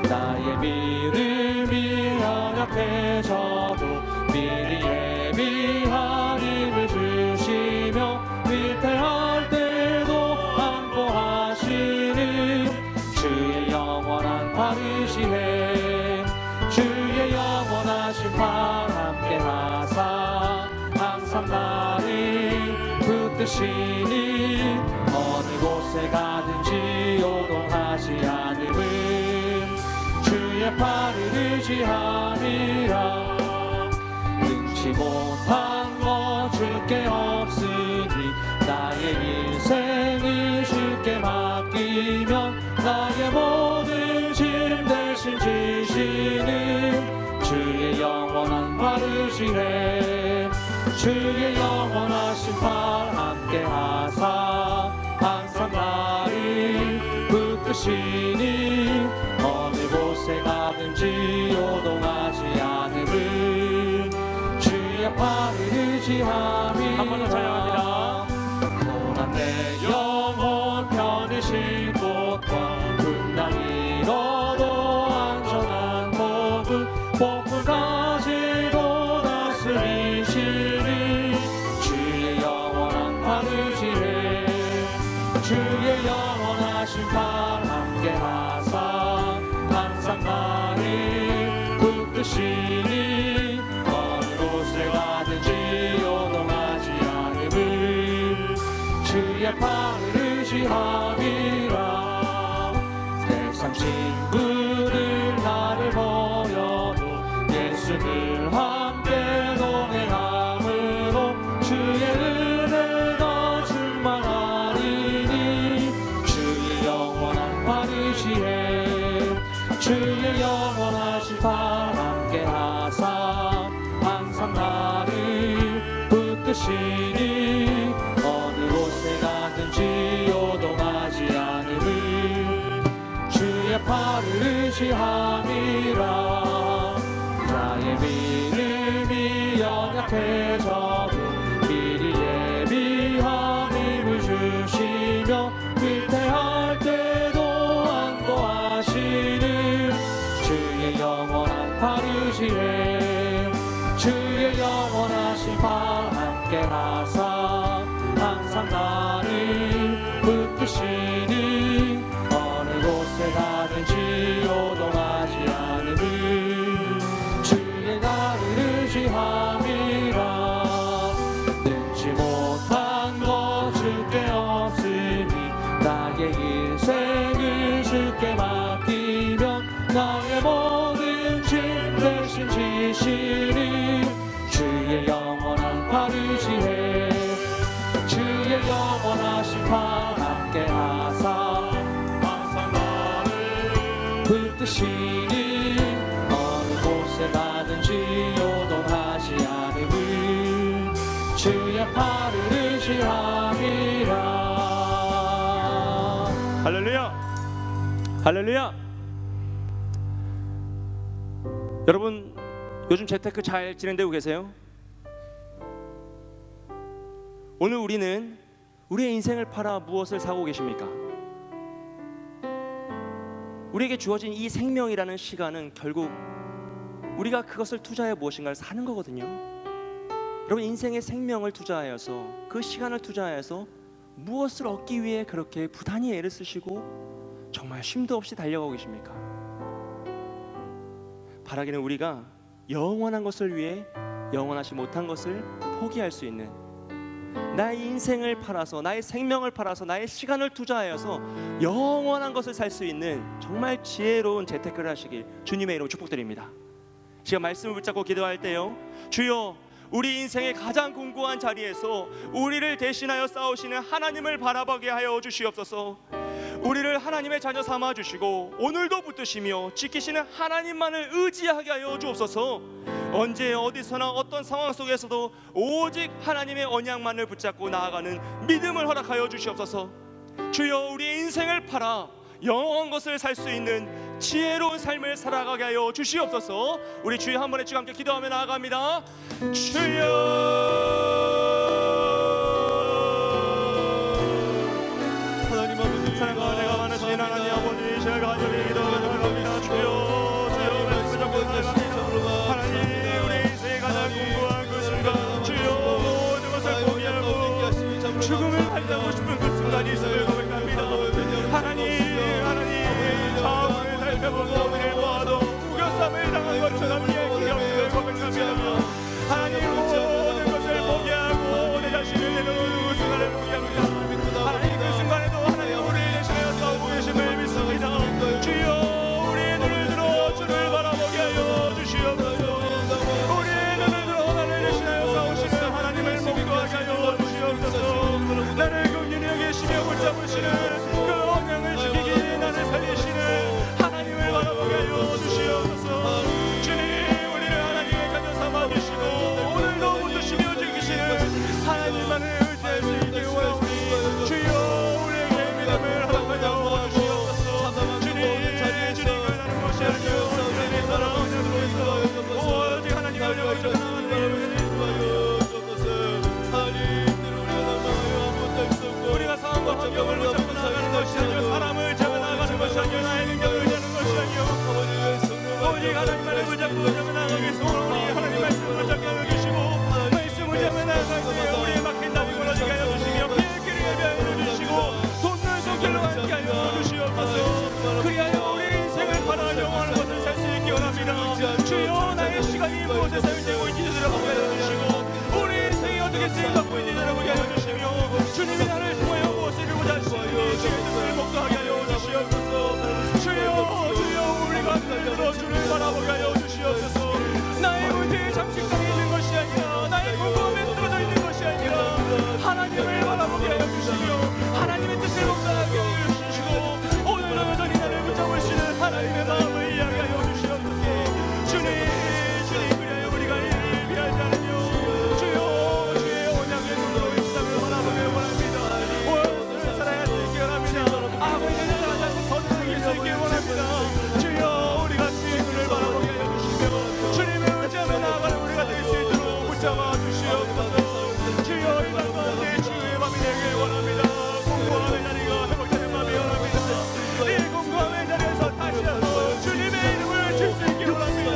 나의 믿음이 연약해져도 미리 예비한 힘을 주시며 위태할 때도 안보하시는 주의 영원한 팔 의지해 주의 영원하신 팔 함께 하사 항상 나를 붙드시니 어느 곳에 가든지 요동하지 않음은 주의 팔을 의지함이라. 능치 못한 것 줄게 없으니 나의 인생을 주께 맡기면 나의 모든 짐 대신 지시는 주의 영원한 팔 의지해 주의 영원하신 팔 함께 하사 항상 나를 붙드시니 어느 곳에 가든지 요동하지 않음은 주의 팔을 의지함이라. 한 번 더 찬양합니다. 고난 내 영혼 편히 쉴 곳과 주의 영원하신 발 함께 하사 항상 나를 붙드시니 어느 곳에 가든지 요동하지 않음을 주의 팔을 의지함이라 세상 친구들 나를 버려도 예수를 함께 동행함으로 주의 은혜가 충만하리니 주의 영원한 팔 의지해 주의 영원하신 팔 함께 하사 항상 나를 붙드시니 어느 곳에 가든지 요동하지 않음을 주의 팔을 의지함이라 나의 믿음이 연약해져도 미리 예비한 힘을 주시며 위태할 때도 안보하시는 주의 영원한 팔 의지해 주의 영원하신 팔 함께 하사 항상 나를 붙드시니 어느 곳에 가든지 요동하지 않음을 주의 나를 의지함이라 능치 못한 것 주께 없으니 나의 인생을 주께 맡기면 나의 모든 짐 대신 지시니 주의 영원한 팔 의지해 주의 영원하신 팔 함께 하사 항상 나를 붙드시니 어느 곳에 가든지 요동하지 않음을 주의 팔을 의지함이라. 할렐루야, 할렐루야. 여러분 요즘 재테크 잘 진행되고 계세요? 오늘 우리는 우리의 인생을 팔아 무엇을 사고 계십니까? 우리에게 주어진 이 생명이라는 시간은 결국 우리가 그것을 투자해 무엇인가를 사는 거거든요. 여러분 인생의 생명을 투자하여서 그 시간을 투자하여서 무엇을 얻기 위해 그렇게 부단히 애를 쓰시고 정말 쉼도 없이 달려가고 계십니까? 바라기는 우리가 영원한 것을 위해 영원하지 못한 것을 포기할 수 있는 나의 인생을 팔아서 나의 생명을 팔아서 나의 시간을 투자하여서 영원한 것을 살 수 있는 정말 지혜로운 재테크를 하시길 주님의 이름으로 축복드립니다. 제가 말씀을 붙잡고 기도할 때요, 주여 우리 인생의 가장 공고한 자리에서 우리를 대신하여 싸우시는 하나님을 바라보게 하여 주시옵소서. 우리를 하나님의 자녀 삼아 주시고 오늘도 붙드시며 지키시는 하나님만을 의지하게 하여 주옵소서. 언제 어디서나 어떤 상황 속에서도 오직 하나님의 언약만을 붙잡고 나아가는 믿음을 허락하여 주시옵소서. 주여 우리의 인생을 팔아 영원한 것을 살 수 있는 지혜로운 삶을 살아가게 하여 주시옵소서. 우리 주여 한 번에 주여 함께 기도하며 나아갑니다. 주여 하나님 아버지, 사랑과 은혜가 많으신 하나님 아버지, 제가 간절히 기도하며 나아갑니다. 주여 주여 말씀을 잡고 나아갑니다. 하나님 우리 인생의 가장 공고한 그 순간 주여 모든 것을 포기하고 죽음을 살고 싶은 그 순간이 있음을 고백합니다. 하나님 좌우를 살펴보고 우리를 보아도 우겨쌈을 당한 것처럼 비행기 없음을 고백합니다. 하나님 모든 것을 포기하고 내 자신을 내려놓는 그 순간을 포기합니다. 하나님 그 순간에도 하나님 우리를 대신하여 싸우고 계심을 믿습니다. 주여 우리의 눈을 들어 주를 바라보게 하여 주시옵소서. 우리의 눈을 들어 나를 대신하여 싸우시는 하나님을 목도하게 하여 주시옵소서. 나를 긍휼히 여기시며 붙잡으시는 그 언약을 지키기 나를 살리시는 하나님을 바라보게 하여 주시옵소서. 주님 우리를 하나님의 자녀 삼아 주시고 오늘도 붙드시며 지키시는 하나님만을 의지할 수 있게 원하오니 주여 우리에게 믿음을 허락하여 주시옵소서. 주님을 나는 것이 아니요 주님의 사랑을 있어 오직 하나님을 여기시는 우리가 상황과 환경을 붙잡고 나아가는 것이 아니요 사람을 잡아 나아가는 것이 아니요 나의 능력을 의지하는 것이 아니요 오직 하나님만을 붙잡고 나아가기 위해서 우리 하나님 말씀을 붙잡게 하여 주시고 말씀을 잡아 나아갈 때 우리의 막힌 담이 무너지게 하여 주시며 비의 길을 예비하여 주시고 주의 뜻을 목도하게 하여 주시옵소서. 주여 주여 우리가 들어 주를 바라보게 하여 주시옵소서. 나의 문제에 잠식당해 있는 것이 아니라 나의 궁금함에 쓰러져 있는 것이 아니라 하나님을 바라보게 하여 주시며 하나님의 뜻을 목도하게 하여 주시고 오늘 여전히 나를 붙잡으시는 하나님의 마음을 이야기하여 주시옵소서. 주님 그리하여 우리가 이를 비하지 않으며 주여 주의 언약의 눈으로 이 세상을 바라보길 원합니다. 오늘 살아야 수 있게 원합니다. 아버지를 사랑하지 않고 거듭을 이길 수 있게 원합니다. 주여 우리가 주의 눈을 바라보게 하여 주시며 주님의 의지하며 나아가는 우리가 될 수 있도록 붙잡아 주시옵소서. 주여 이 밤 가운데 주의 밤이 되길 원합니다. 공부하는 자리가 회복되는 밤이 원합니다. 이 공부하는 자리에서 다시 한번 주님의 이름을 줄 수 있게 원합니다.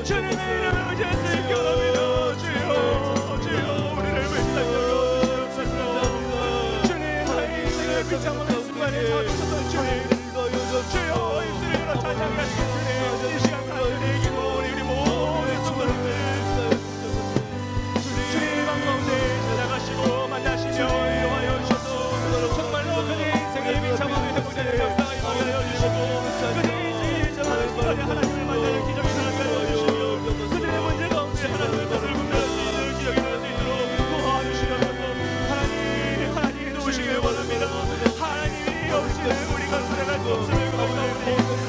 주님의 이름을 의지할 수 있게 원합니다. 주여 우리를 불쌍히 여겨주시옵소서. 주님 나의 인생을 비참하는 순간에 잡으셨던 주님 주여 입술을 찬양하시는 주님 이 시간 가운데 기도 우리 모든 성도님들 주님 가운데 찾아가시고 만나시며 이루하여 주셔서 정말로 그의 인생의 비참함을 회복되는 역사가 임하게 하여 주시고 그의 인생의 비참함을 순간에 하나님을 만나는 기적이 일어나게 하여 주시며 그들의 문제 가운데 하나님의 뜻을 분별할 수 있는 기적이 일어날 수 있도록 도와주시옵소서. 하나님 도우시길 원합니다. 하나님이 없이는 우리가 살아갈 수 없음을 고백하오니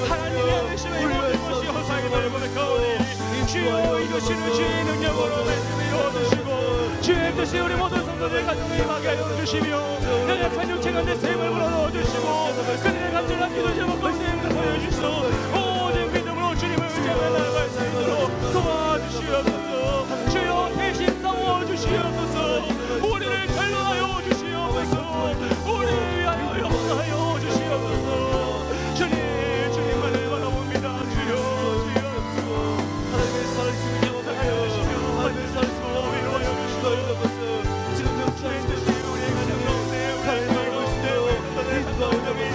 하나님이 안 계시면 이 모든 것이 헛살임을 고백하오니 주여 이루시는 주의 능력으로 말씀을 이루어주시고 주의 뜻이 우리 모든 성도들 가정에 임하게 하여 주시며 연약한 육체 가운데 샘을 불어넣어 주시고 그들의 간절한 기도 제목과 수행을 보여주시고 모든 믿음으로 주님을 의지하며 나아갈 수 있도록 도와주시옵소서. 주여 대신 싸워 주시옵소서. 우리를 변론하여 주시옵소서. 우리를 위하여 역사하여 주시옵소서. 주님만을 바라봅니다. 주여 하나님의 살아계심을 경험하여 주시며 하나님의 살아계심을 위로하여 주시고 지금 역사의 뜻이 우리의 가정 가운데 우리의 알고 있을 때 우리의 가정 가운데 우리의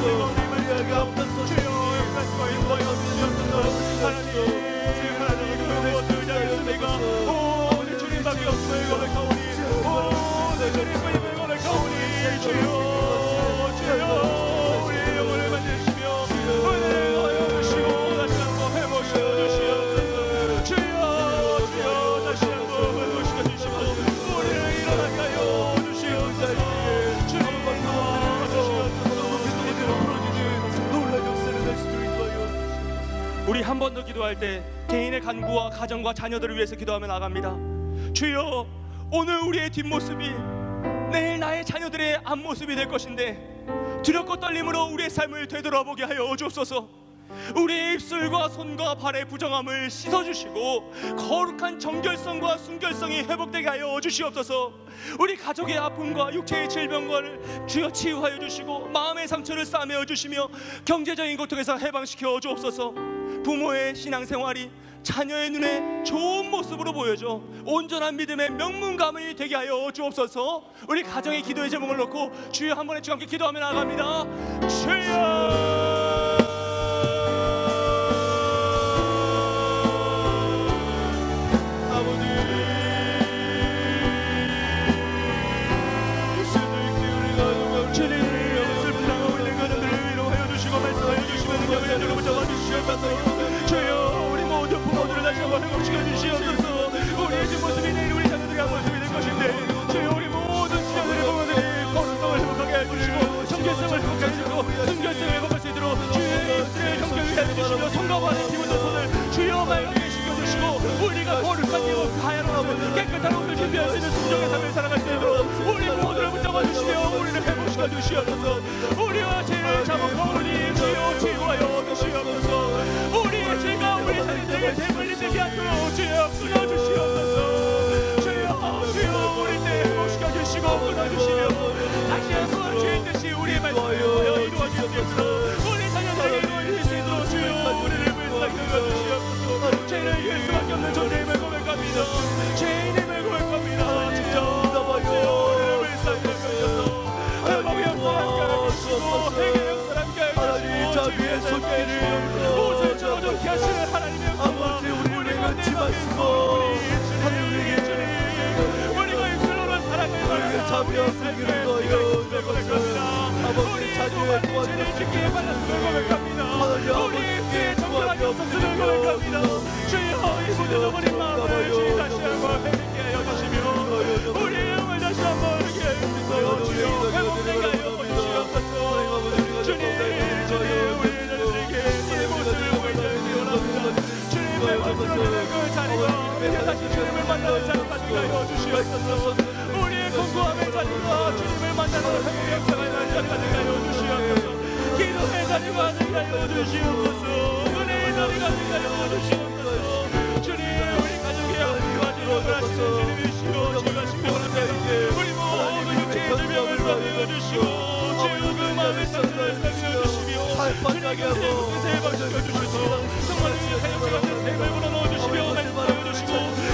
이야기하옵소서. 주여 역사하여 인도하여 주시옵소서. 하나님 그것을 의지하였습니까? 오 내 주님밖에 없음을 고백하오니 오 내 주님을 고백하오니 주여 우리의 영혼을 만드시며 은혜를 하여 주시고 다시 한번 회복시켜 주시옵소서. 주여 다시 한번 회복시켜 주시고 우리를 일어나게 하여 주시옵소서. 주님 우리 한 번 더 기도할 때 개인의 간구와 가정과 자녀들을 위해서 기도하며 나갑니다. 주여 오늘 우리의 뒷모습이 내일 나의 자녀들의 앞모습이 될 것인데 두렵고 떨림으로 우리의 삶을 되돌아보게 하여 주옵소서. 우리의 입술과 손과 발의 부정함을 씻어주시고 거룩한 정결성과 순결성이 회복되게 하여 주시옵소서. 우리 가족의 아픔과 육체의 질병을 주여 치유하여 주시고 마음의 상처를 싸매어 주시며 경제적인 고통에서 해방시켜 주옵소서. 부모의 신앙생활이 자녀의 눈에 좋은 모습으로 보여져 온전한 믿음의 명문가문이 되게 하여 주옵소서. 우리 가정의 기도의 제목을 놓고 주여 한 번에 함께 기도하며 나갑니다. 주여 주여 우리 모든 부모들을 다시 한번 회복시켜 주시옵소서. 우리의 뒷모습이 내일 우리 자녀들의 앞모습이 될 것인데 주여 우리 모든 자녀들의 부모들이 거룩성을 회복하게 해주시고 정결성을 회복하게 해주시고 순결성을 회복할 수 있도록 주의 입술의 정결을 해주시며 손과 발의 기분과 손을 주여 맑게 시켜주시고 우리가 거룩한 기분 하얀 깨끗한 옷을 준비할 수 있는 순종의 삶을 살아갈 수 있도록 우리 부모들을 붙잡아 주시며 우리를 회복시켜 주시옵소서. 우리와 죄를 자복하오니 주여 치유하여 주시옵소서. 우리의 죄가 우리 자녀들에게 되물리지 않도록 주여 끊어주시옵소서. 주여 우리 때 회복시켜 주시고 끊어주시며 다시 한번 주의 뜻이 우리의 말씀을 이루어 주시옵소서. 우리 자녀들에게 이루어질 수 있도록 주여 우리를 불쌍히 여겨주시옵소서. 죄를 이길 수밖에 없는 존재임을 고백합니다. 죄인임을 고백합니다. 주여 우리를 불쌍히 여겨주셔서 회복의 역사를 함께 하시고 회개의 역사를 함께 하시고 주의 손길을 옷을 저어놓게 하시는 하나님의 역사 우리를 잊지 마시고 우리가 입술로는 사랑을 말하는 자비와 긍휼을 더하여 주옵소서. 아버지 자녀의 구원을 지키게 받았음을 고백합니다. 하나님 아버지께 구원이 없으시는 고백합니다. 주여 이 모든 어머니 마음을 주님 다시 한번 회복케 하여 주시며 우리의 영을 다시 한번 회복케 하여 주시옵소서. 주여 회복되게 하여 주시옵소서. 주님 우리에게 이 모습을 보이게 원합니다. 주님의 말씀을 그 자리가 다시 주님을 만나는 자리가 되게 하여 주시옵소서. 우리의 공고함의 자리가 주님을 만나는 회복의 역사가 있는 자리가 되게 하여 주시옵소서. 기도의 자리가 되게 하여 주시옵소서. 은혜의 자리가 되게 하여 주시옵소서. 주님 우리 가족의 아버지와 주님을 하시는 주님이시오. 주가 신명을 하시니 우리 모든 육체의 질병을 사하여 주시고 주여 그 마음의 상처를 사하여 주시며 주님께 세에 박시켜 주시소. 정말 우리의 사역자 같은 삶을 불어넣어 주시며 말씀하여 주시고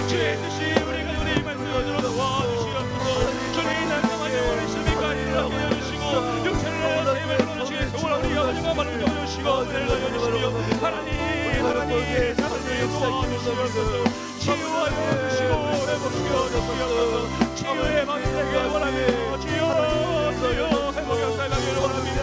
주의 뜻이 우리 가족의 말씀을 들어 도와주시옵소서. 주님 난감한 영혼의 실미가 일어나게 하여 주시고 육체를 삶을 불어넣으시게 소원을 우리 아버지가 말을 주시고 은혜를 하여 주시며 하나님 도와주시옵소서. 치유하여 주시고 회복시켜 주시옵소서. 치유의 마음이 되게 원합니다. 주여 회복 역사에 가기를 원합니다.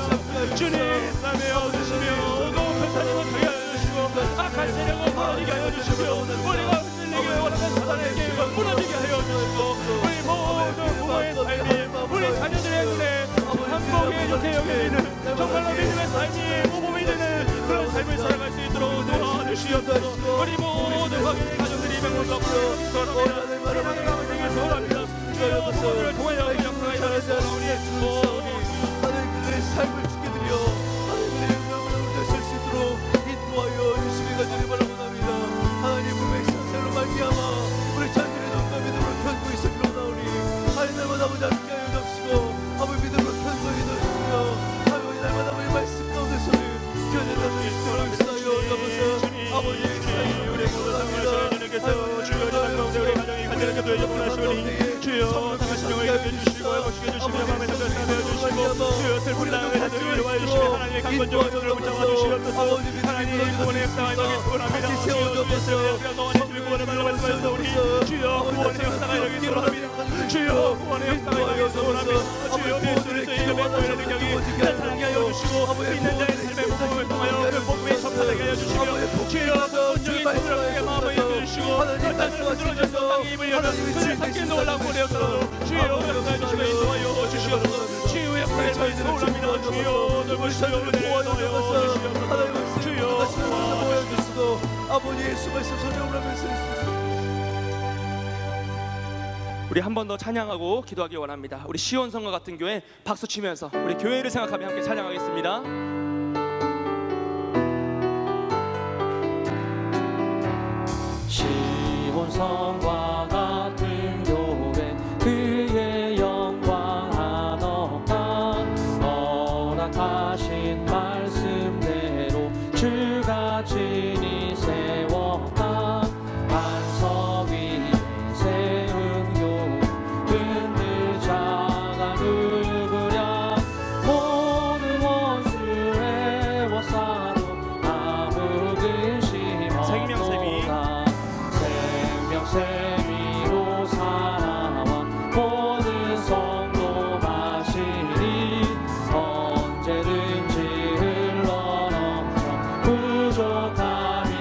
주님 남의 얻으시며 높은 산을 걷게 하여 주시고 악한 세력을 무너지게 하여 주시며 우리가 흔들리게 원하는 사단의 계획을 무너지게 하여 주시고 우리 모든 부모의 삶이 우리 자녀들의 눈에 한복의 좋게 여기는 정말로 믿음의 삶이 모범이 되는 그런 삶을 살아갈 수 있도록 도와주시옵소서. 우리 모든 가족들이 명령과 부탁합니다. 우리 가정을 되길 소원합니다. 주여 부모들을 통하여 역사에 잘하는 우리의 하나님의 삶을 지켜드려 하나님의 영광을 올려설 수 있도록 인도하여 주시기 간절히 바라옵나이다. 하나님 불의 상태로 말미암아 우리 자녀의 눈과 믿음으로 견고 있으기로 나오니 하나님 날마다 아버지 함께 하여 주시고 아버지 믿음으로 견고 있으시며 아버지 날마다 아버지 말씀 가운데서는 견해자들 있도록 역사하여 주옵소서. 아버지의 사랑이 우리에게 원합니다. 주여 이 가운데 우리 가정이 간절하게 도와줘 보내시오니 주여 다같이 영을 이끌어주시고 회복시켜 주시며 마음의 상처를 사하여 주시고 주여 슬픈 나의 자들을 위로하여 주시며 하나님의 강건적인 손으로 붙잡아 주시옵소서. 하나님 구원의 역사가 임하기 소원합니다. 주여 주의 너와 내 주의 구원을 말로 말씀하셨다 우리 주여 구원의 역사가 임하기 소원합니다. 주여 구원의 역사가 임하기 소원합니다. 주여 예수를 이름의 구원의 능력이 나타나게 하여 주시고 있는 자의 삶의 복음을 통하여 그 복음이 전파되게 하여 주시며 주여 온종일 부드럽게 마음을 이끌어주시고 땅을 흔들어줘서 땅이 입을 열어 그를 함께 놀라고 내어서 주여 역사해 주시고 인도하여 주시옵소서. 주여 역사에 저희 소원합니다. 주여 넓으시오 은혜를 더하여 주시옵소서. 주여 도와주시고 아버지 예수 말씀 설명을 하면서 우리 한 번 더 찬양하고 기도하기 원합니다. 우리 시온성과 같은 교회 박수 치면서 우리 교회를 생각하며 함께 찬양하겠습니다. 시온성과 같은 교회 그의 영광 한없다. 허락하신 말씀대로 주가 진히 세웠다. 반석 위에 세운 교회 흔들 자가 누구랴. 모든 원수 애워싸도 아무 근심 없도다. 생명샘이로 살아와 모든 성도 마시니 언제든지 흘러넘쳐 부족함이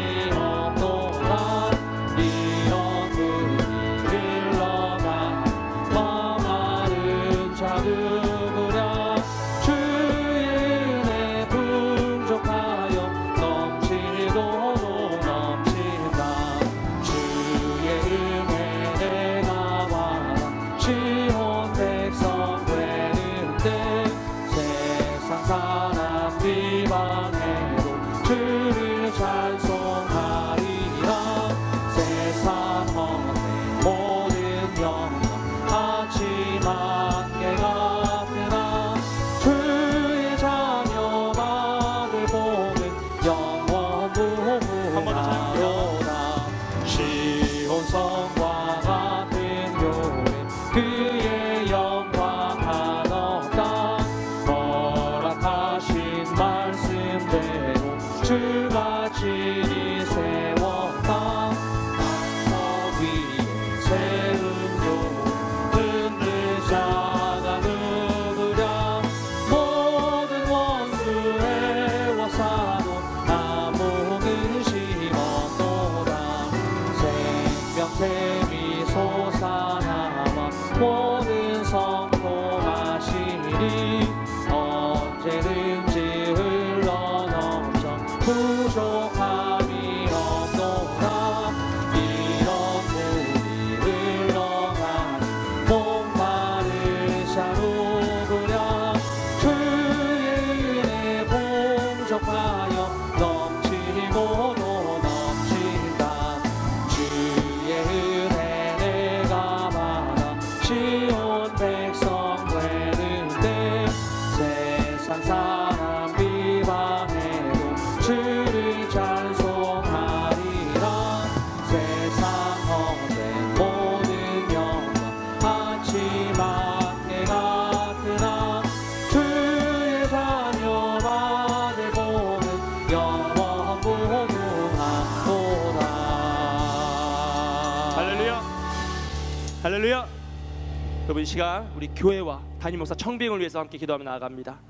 여러분 이 시간 우리 교회와 담임 목사 청빙을 위해서 함께 기도하며 나아갑니다.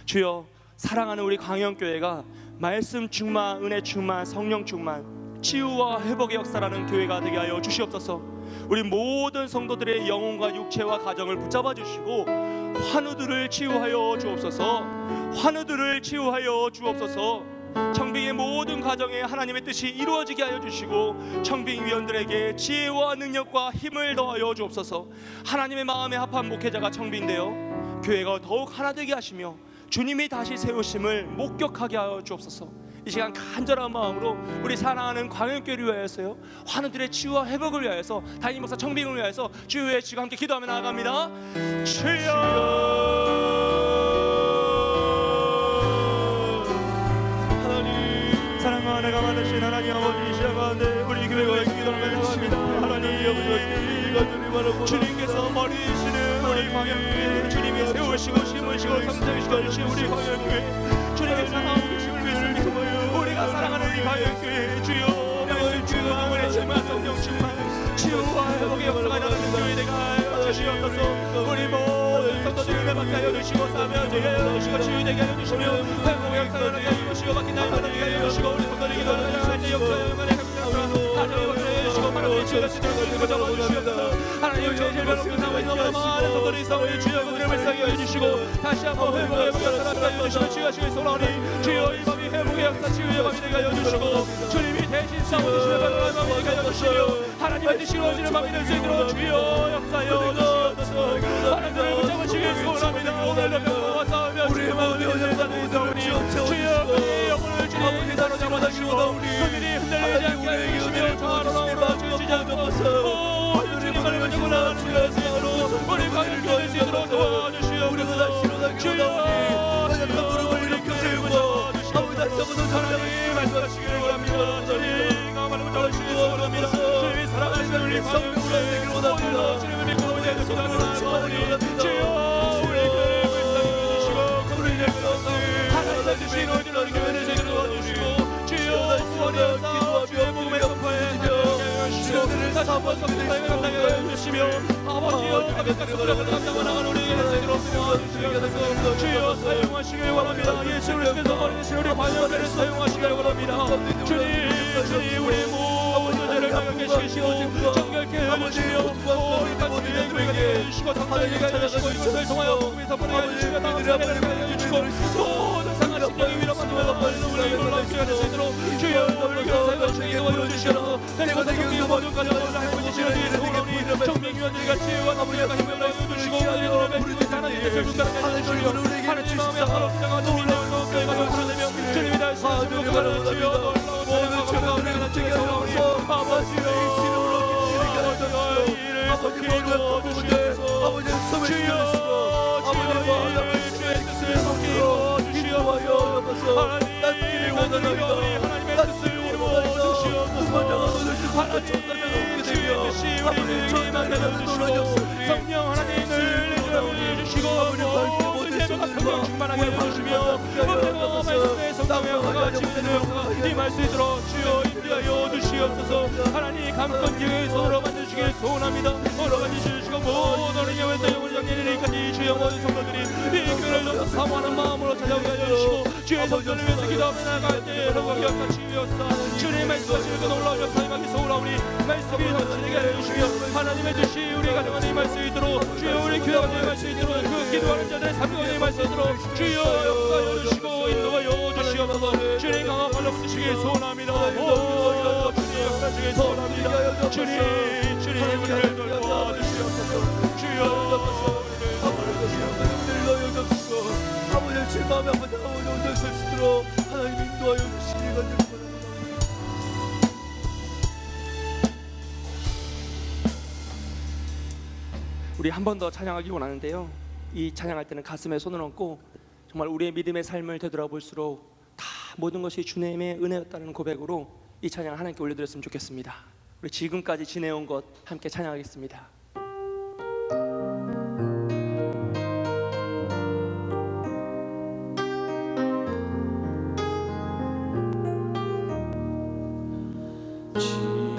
주여, 사랑하는 우리 광영교회가 말씀 충만, 은혜 충만, 성령 충만, 치유와 회복의 역사라는 교회가 되게 하여 주시옵소서. 우리 모든 성도들의 영혼과 육체와 가정을 붙잡아 주시고 환우들을 치유하여 주옵소서. 환우들을 치유하여 주옵소서. 청빙의 모든 가정에 하나님의 뜻이 이루어지게 하여 주시고 청빙 위원들에게 지혜와 능력과 힘을 더하여 주옵소서. 하나님의 마음에 합한 목회자가 청빙되어 교회가 더욱 하나 되게 하시며 주님이 다시 세우심을 목격하게 하여 주옵소서. 이 시간 간절한 마음으로 우리 사랑하는 광영교회를 위하여서요, 환우들의 치유와 회복을 위하여서, 담임 목사 청빙을 위하여서 주의 지금 함께 기도하며 나아갑니다. 주여, 하나님, 사랑과 은혜가 많으신 하나님 아버지, 이 시간 가운데 우리 교회가 기도하며 나아갑니다. 하나님, 주님께서 머리이시는 우리 광영교회, 주님이 세우시고 심으시고 성장시켜 우리 광영교회, 주님의 사랑하고 계심을 믿습니다. 우리가 사랑하는 이 광영교회, 주여, 말씀 충만, 은혜 충만, 성령 충만, 치유와 회복의 역사가 나가는 교회 되가 주시옵소서. 우리 모든 성도들 은혜 받게 하여 주시고 사명되게 하여 주시고 치유되게 하여 주시며 회복의 역사가 나가게 하여 주시고 맡긴 나이 받게 하여 주시고 우리 성도들 기도하는 자의 역사의 영광의 행복과 가정의 역사를 해주시고 바로 치유할 수 있도록 주님을 잡아주시옵소서. 하나님, 저희 질병 없는 상황에서 많은 성도들이 싸우니 주여 그들을 발사하게 해주시고 다시 한번 회복의 역사를 나가게 하여 주시고 치유하시길 소원하오니 주여 이 밤이 회복의 역사 치유의 밤이 되게 하여 주시고 주님이 대신 싸워주시는 밤이 되게 하여 주시며 하나님의 뜻이 이루어지는 밤이 될 수 있도록 주여 역사여 주시옵소서. 하나님을 붙잡으시길 소원합니다. 오늘도 평화와 싸우며 주의 마음이 흔들리지 싸우니 주여 그의 영혼을 주님 사로잡아 주시고 그들이 흔들리지 않게 하여 주시며 평화로움으로 주시지 않고 주님만을 가지고 나가는 주여로 우리 가를 교회 수 있도록 도와주시옵소서. 주여 무릎을 일으켜 세우고 아버지 다시 한번 하나님 말씀하시길 원합니다. 주님과 말을 붙잡으시길 원합니다. 주님이 사랑하시는 우리 광영교회 오늘도 주님을 믿고 오늘 기도하는 주여 우리 교회를 불쌍히 주시고 우리를 하나님의 주신 어디로 교회를 제대로 도와주시고 주여 구원의 역사 주의 복음의 선포에 주여들을 사번 성도들을 감당해 주시며 아버지여 가볍게 소리를 감당하고 나가는 우리에게 제대로 도와주시옵소서. 주여 사용하시길 원합니다. 예수 그리스도께서 버리신 우리 광영교회를 사용하시길 원합니다. 주님 우리 모든 죄를 가볍게 시키시고 정결케 해주시며 우리 가족들의 교회가 해주시고 성도에게 해주시고 이것을 통하여 복음의 선포를 해주시며 다음 세대를 해주시고 모든 상한 심령이 위로받으며 우리에게 놀라우시게 할 수 있도록 주여 우리 교회 사역하시기 도와주시옵소서. 그리고 생명이 모든 가정을 행복해지시는 일을 소원하오니 정명위원들이 같이 치유와 아버지가 힘을 내어주시고 우리로 맺으신 하나님의 술중간에 해주시며 하나님 마음에 하나로 부장하는 우리로 교회가 용서되며 주님이 다시 하시며 그가를 치며 놀라운 사역과 우리가 나치게 소원하오니 아버지여 이를 속히 이루어주시옵소서. 주여 주의 뜻을 속히 이루어주시옵소서. 하나님 하나님의 뜻을 이루어주시옵소서. 하나님 주의 뜻이 우리에게 만들어주시고 성령 하나님을 내려주시고 모든 예배가 성령 충만하게 해주시며 모든 말씀의 성령의 역사가 치유되는 역사가 임할 수 있도록 주여 인도하여 주시옵소서. 하나님 감건 기회의 손으로 만드시길 소원합니다. 걸어가지 주시고 모든 영혼의 영혼을 정리하니까지 주여 모든 성도들이 이 교회를 넘어 사모하는 마음으로 찾아오게 하여 주시고 주의 성전을 위해서 기도하며 나갈 때 회복의 역사 치유였다. 주님 말씀하시는 그 놀라운 역사 임하기 소원하오니 말씀이 넘치게 해주시며 하나님의 뜻이 우리 가정안에 임할 수 있도록 주여 우리 교회 안에 임할 수 있도록 그 기도하는 자들의 삶 가운데 임할 수 있도록 주여 역사하여 주시고 인도하여 주시옵소서. 주님 강한 발로 붙으시길 소원합니다. 오 주님 역사하시길 소원합니다. 주님 우리를 도와주시옵소서. 주여 아버지 제 마음에 한번 나오는 온전히 설 수 있도록 하나님 인도하여 주시길 간절히 우리 한 번 더 찬양하기 원하는데요. 이 찬양할 때는 가슴에 손을 얹고 정말 우리의 믿음의 삶을 되돌아볼수록 다 모든 것이 주님의 은혜였다는 고백으로 이 찬양을 하나님께 올려드렸으면 좋겠습니다. 우리 지금까지 지내온 것 함께 찬양하겠습니다.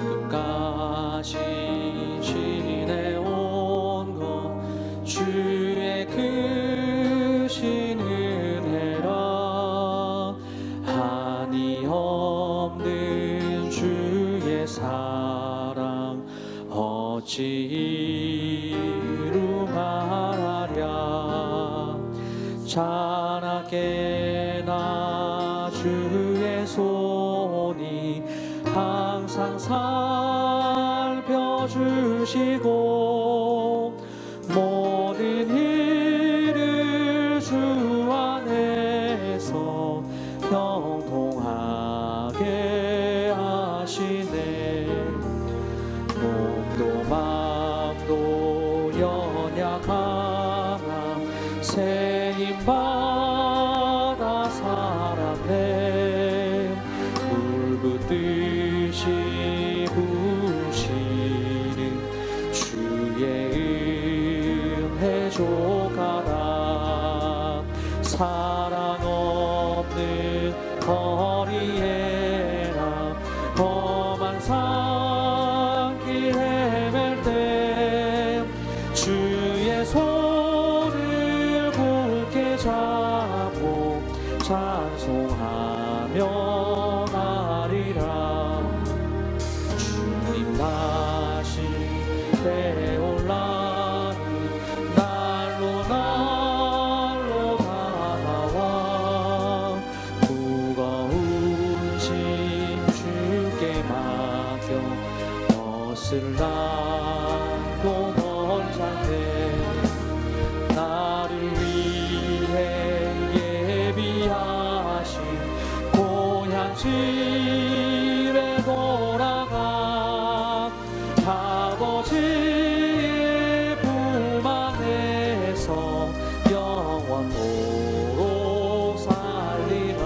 지금까지 지내온 것 어찌로 말하랴. 자나게 나 주의 손이 항상 살펴주시고 모든 일을 주 안에서 형통하게 하시네. 몸도 마음도 연약하나 세임받아 살았네. 불붙듯이 부시는 주의 은혜 조가라. 사랑 없는 거리에나 험한 산길 헤맬 때 주의 손을 굳게 잡고 찬송하며 가리라. 주님 다시 되올라니 날로 날로 다가와 무거운 짐 주께 맡겨 벗을 날도 멀잖네. 나를 위해 예비하신 고향집에 돌아가 아버지의 품 안에서 영원토록 살리라.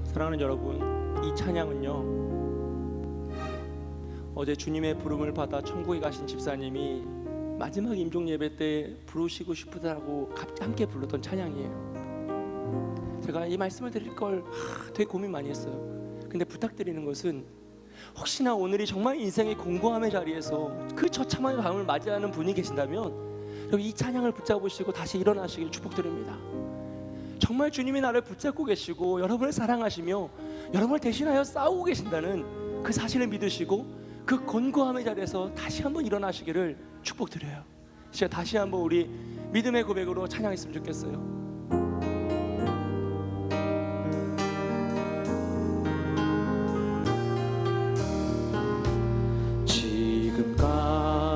사랑하는 여러분, 이 찬양은요, 어제 주님의 부름을 받아 천국에 가신 집사님이 마지막 임종 예배 때 부르시고 싶으다고 함께 불렀던 찬양이에요. 제가 이 말씀을 드릴 걸 되게 고민 많이 했어요. 근데 부탁드리는 것은 혹시나 오늘이 정말 인생의 공고함의 자리에서 그 처참한 밤을 맞이하는 분이 계신다면 여기 이 찬양을 붙잡으시고 다시 일어나시길 축복드립니다. 정말 주님이 나를 붙잡고 계시고 여러분을 사랑하시며 여러분을 대신하여 싸우고 계신다는 그 사실을 믿으시고 그 곤고함의 자리에서 다시 한번 일어나시기를 축복드려요. 제가 다시 한번 우리 믿음의 고백으로 찬양했으면 좋겠어요.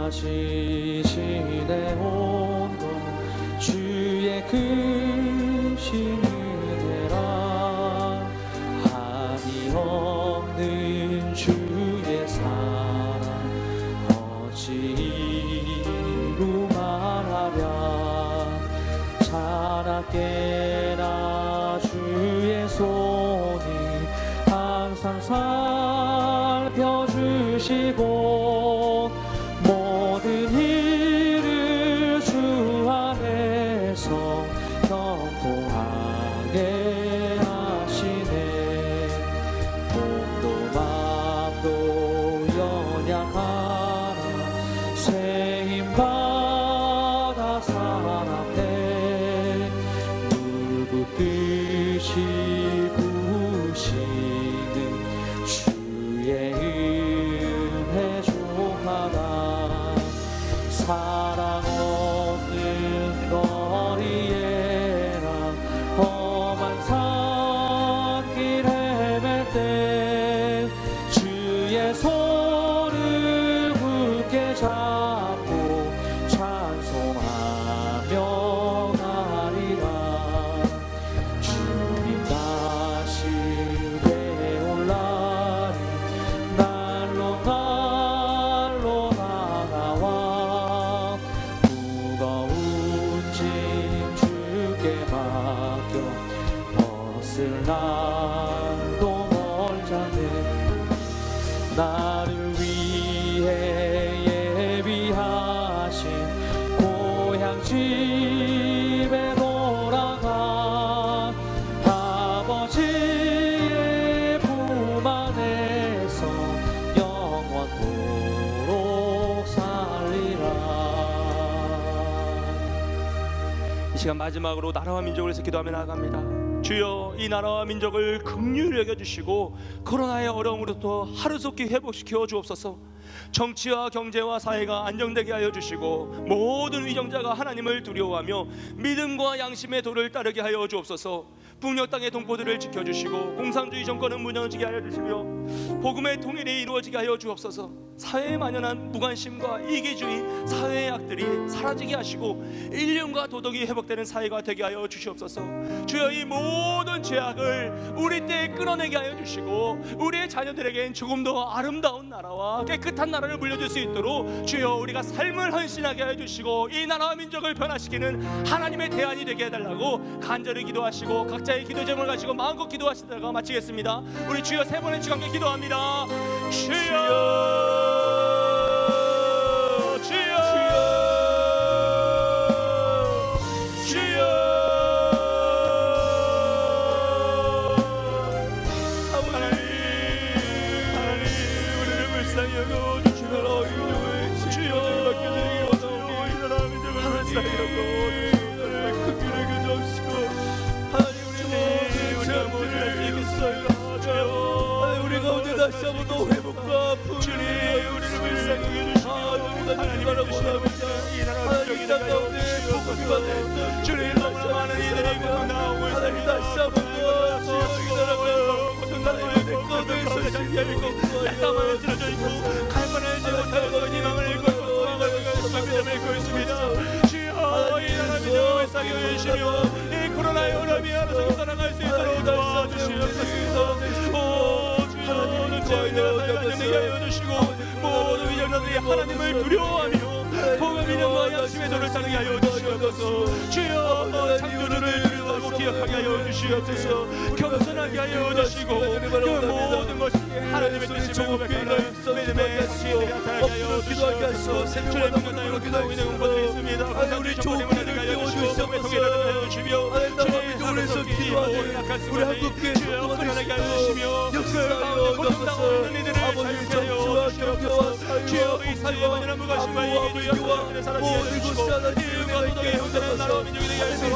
지금까지 지내온 것 주의 크신 은혜라. 한이 없는 주의 사랑 어찌로 말하랴. 자나게 나 주의 손이 항상 살펴주시고 모든 일을 주 안에서 형통하게 하시네. 몸도 마음도 연약하나 세임받아 살았네. 물붓듯이 부시는 주의 은혜 조하나. 사랑 없는 거리에나 험한 산길 헤맬 때 주의 손을 굳게 잡고 찬송하며 가리라. 주님 다시 되올라니 날로 날로 다가와 무거운 짐 주께 맡겨 벗을 날도 멀잖네. 나를 위해 예비하신 고향집에 돌아가 아버지의 품 안에서 영원토록 살리라. 이 시간 마지막으로 나라와 민족을 위해서 기도하며 나아갑니다. 주여 이 나라와 민족을 긍휼히 여겨주시고 코로나의 어려움으로부터 하루속히 회복시켜 주옵소서. 정치와 경제와 사회가 안정되게 하여 주시고 모든 위정자가 하나님을 두려워하며 믿음과 양심의 도를 따르게 하여 주옵소서. 북녘 땅의 동포들을 지켜주시고 공산주의 정권은 무너지게 하여 주시며 복음의 통일이 이루어지게 하여 주옵소서. 사회에 만연한 무관심과 이기주의 사회의 악들이 사라지게 하시고 인륜과 도덕이 회복되는 사회가 되게 하여 주시옵소서. 주여 이 모든 죄악을 우리 때에 끊어내게 하여 주시고 우리의 자녀들에겐 조금 더 아름다운 나라와 깨끗한 나라를 물려줄 수 있도록 주여 우리가 삶을 헌신하게 하여 주시고 이 나라와 민족을 변화시키는 하나님의 대안이 되게 해달라고 간절히 기도하시고 각자의 기도 제목을 가지고 마음껏 기도하시다가 마치겠습니다. 우리 주여 세 번의 주간께 기도합니다. 주여 다시 한번 더 회복과 주님 우리를 불쌍히 해주시며 하나님 원합니다. 하나님 땅 가운데 복음이 받는 주님 너무나 많은 이들이 나오고 하나님 다시 한번 더 이 나라가 하나님의 거듭의 소식이 열리고 땅만에 쓰러져 있고 갈만해지지 못하고 희망을 잃고 소망을 잃고 있습니다. 주여 이 나라 민족을 불쌍히 해주시며 이 코로나의 어려움이 하루속히 떠나갈 수 있도록 도와주시옵소서. 모든 위정자들이 하나님을 두려워하며 복음 믿음과 양심의 도를 따르게 하여 주시옵소서. 주여 창조주를 두려워하고 기억하게 하여 주시옵소서. 겸손하게 하여 주시고 그 모든 것이 하나님의 뜻을 고백하는 믿음의 시인들이 나타나게 하여 주시옵소서. 주의 명령과 이루어지고 있는 공부들이 있습니다. 우리 좋기를 깨워주시옵소서. 주님 하루속히 모든 약한 수고들이 주여 끌어내게 하여 주시며 그 가운데 고통당하고 있는 이들을 자유케 하여 주시옵소서. 주여 이 사회와 완전한 무관심과 이기주의와 사라지게 해주시고 이웃과 도덕의 형제는 나라와 민족이 되게 하시고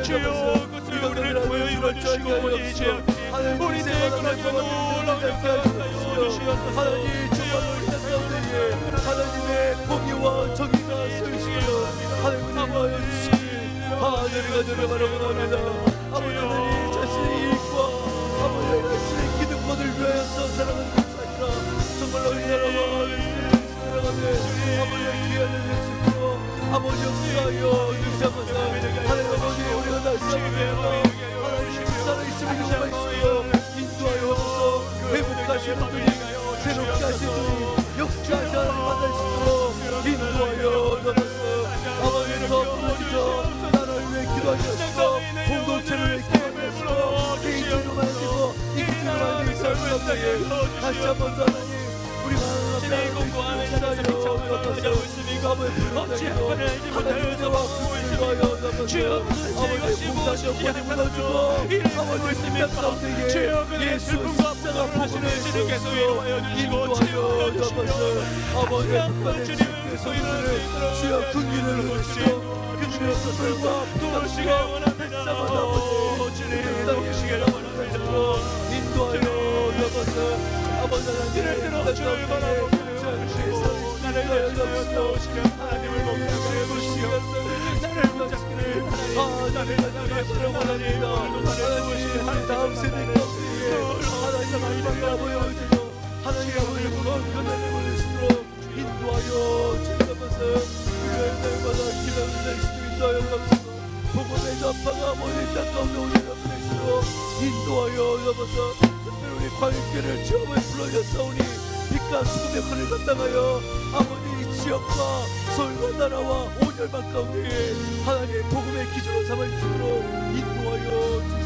주여 그것을 우리를 보여 이루어주시고 우리 죄악들이 우리 내 끊어지고 놀라운 역사를 하여 주시옵소서. 하나님 정말 우리 가운데에 하나님의 공의와 정의가 서있으며 하나님을 위하여 주시니 하늘이가 들어가라고 합니다. 아버지 하나님 자신의 일과 아버지 자신의 기득권을 위하여서 살아가는 것이 아니라 정말로 이 나라와 살아가며 아버지의 귀한 은혜를 주시고 아버지 역사하여 주시옵소서. 하나님 아버지 우리가 다시 한번 하나님 살아있음을 요구하 있으며 인도하여 오소서. 회복하시는 분이 새롭게 하시는 분이 역사하시 하나님 만날 수 있도록 인도하여 주옵소서. 아버지 더 부어주셔 나라를 위해 기도하게 하시고 공동체를 위해 기도하게 하시고 개인적으로 만들고 이기적으로 만들고 있을 가운데 다시 한번 더 하나님 우리가 하나님 공부하는 역사하여 주옵소서. 아버지 부르짖고 하나님 은혜와 구원을 위하여 주옵소서. 아버지 공사적 권위 무너지고 아버지 땅 가운데에 예수 십자가 복음을 세우시고 인도하여 주옵소서. 아버지 북한의 주님의 소인을 주여 긍휼을 주시고 그들의 소설과 도시가 뱃사마다 아버지 땅에 원하시도록 인도하여 주옵소서. 아버지 하나님 땅 가운데에 나를 주옵소서. 하나님을 목표해 보시옵소서. 나를 붙잡기를 나를 붙잡기를 원합니다. 하나님 다음 세대 가운데에 하나님 이방이라 보여주고 하나님 아버지 건강을 보내시도록 인도하여 주옵소서. 우리의 날마다 기도를 내시도록 인도하여 주옵소서. 복음의 전파가 모든 땅 가운데 오리라 보내시도록 인도하여 주옵소서. 특별히 우리 광역교회를 처음에 불러주셨사오니 빛과 수금의 권을 감당하여 아버지 지역과 서울과 나라와 온열만 가운데에 하나님의 복음의 기준으로 삼아주시도록 인도하여 주옵소서.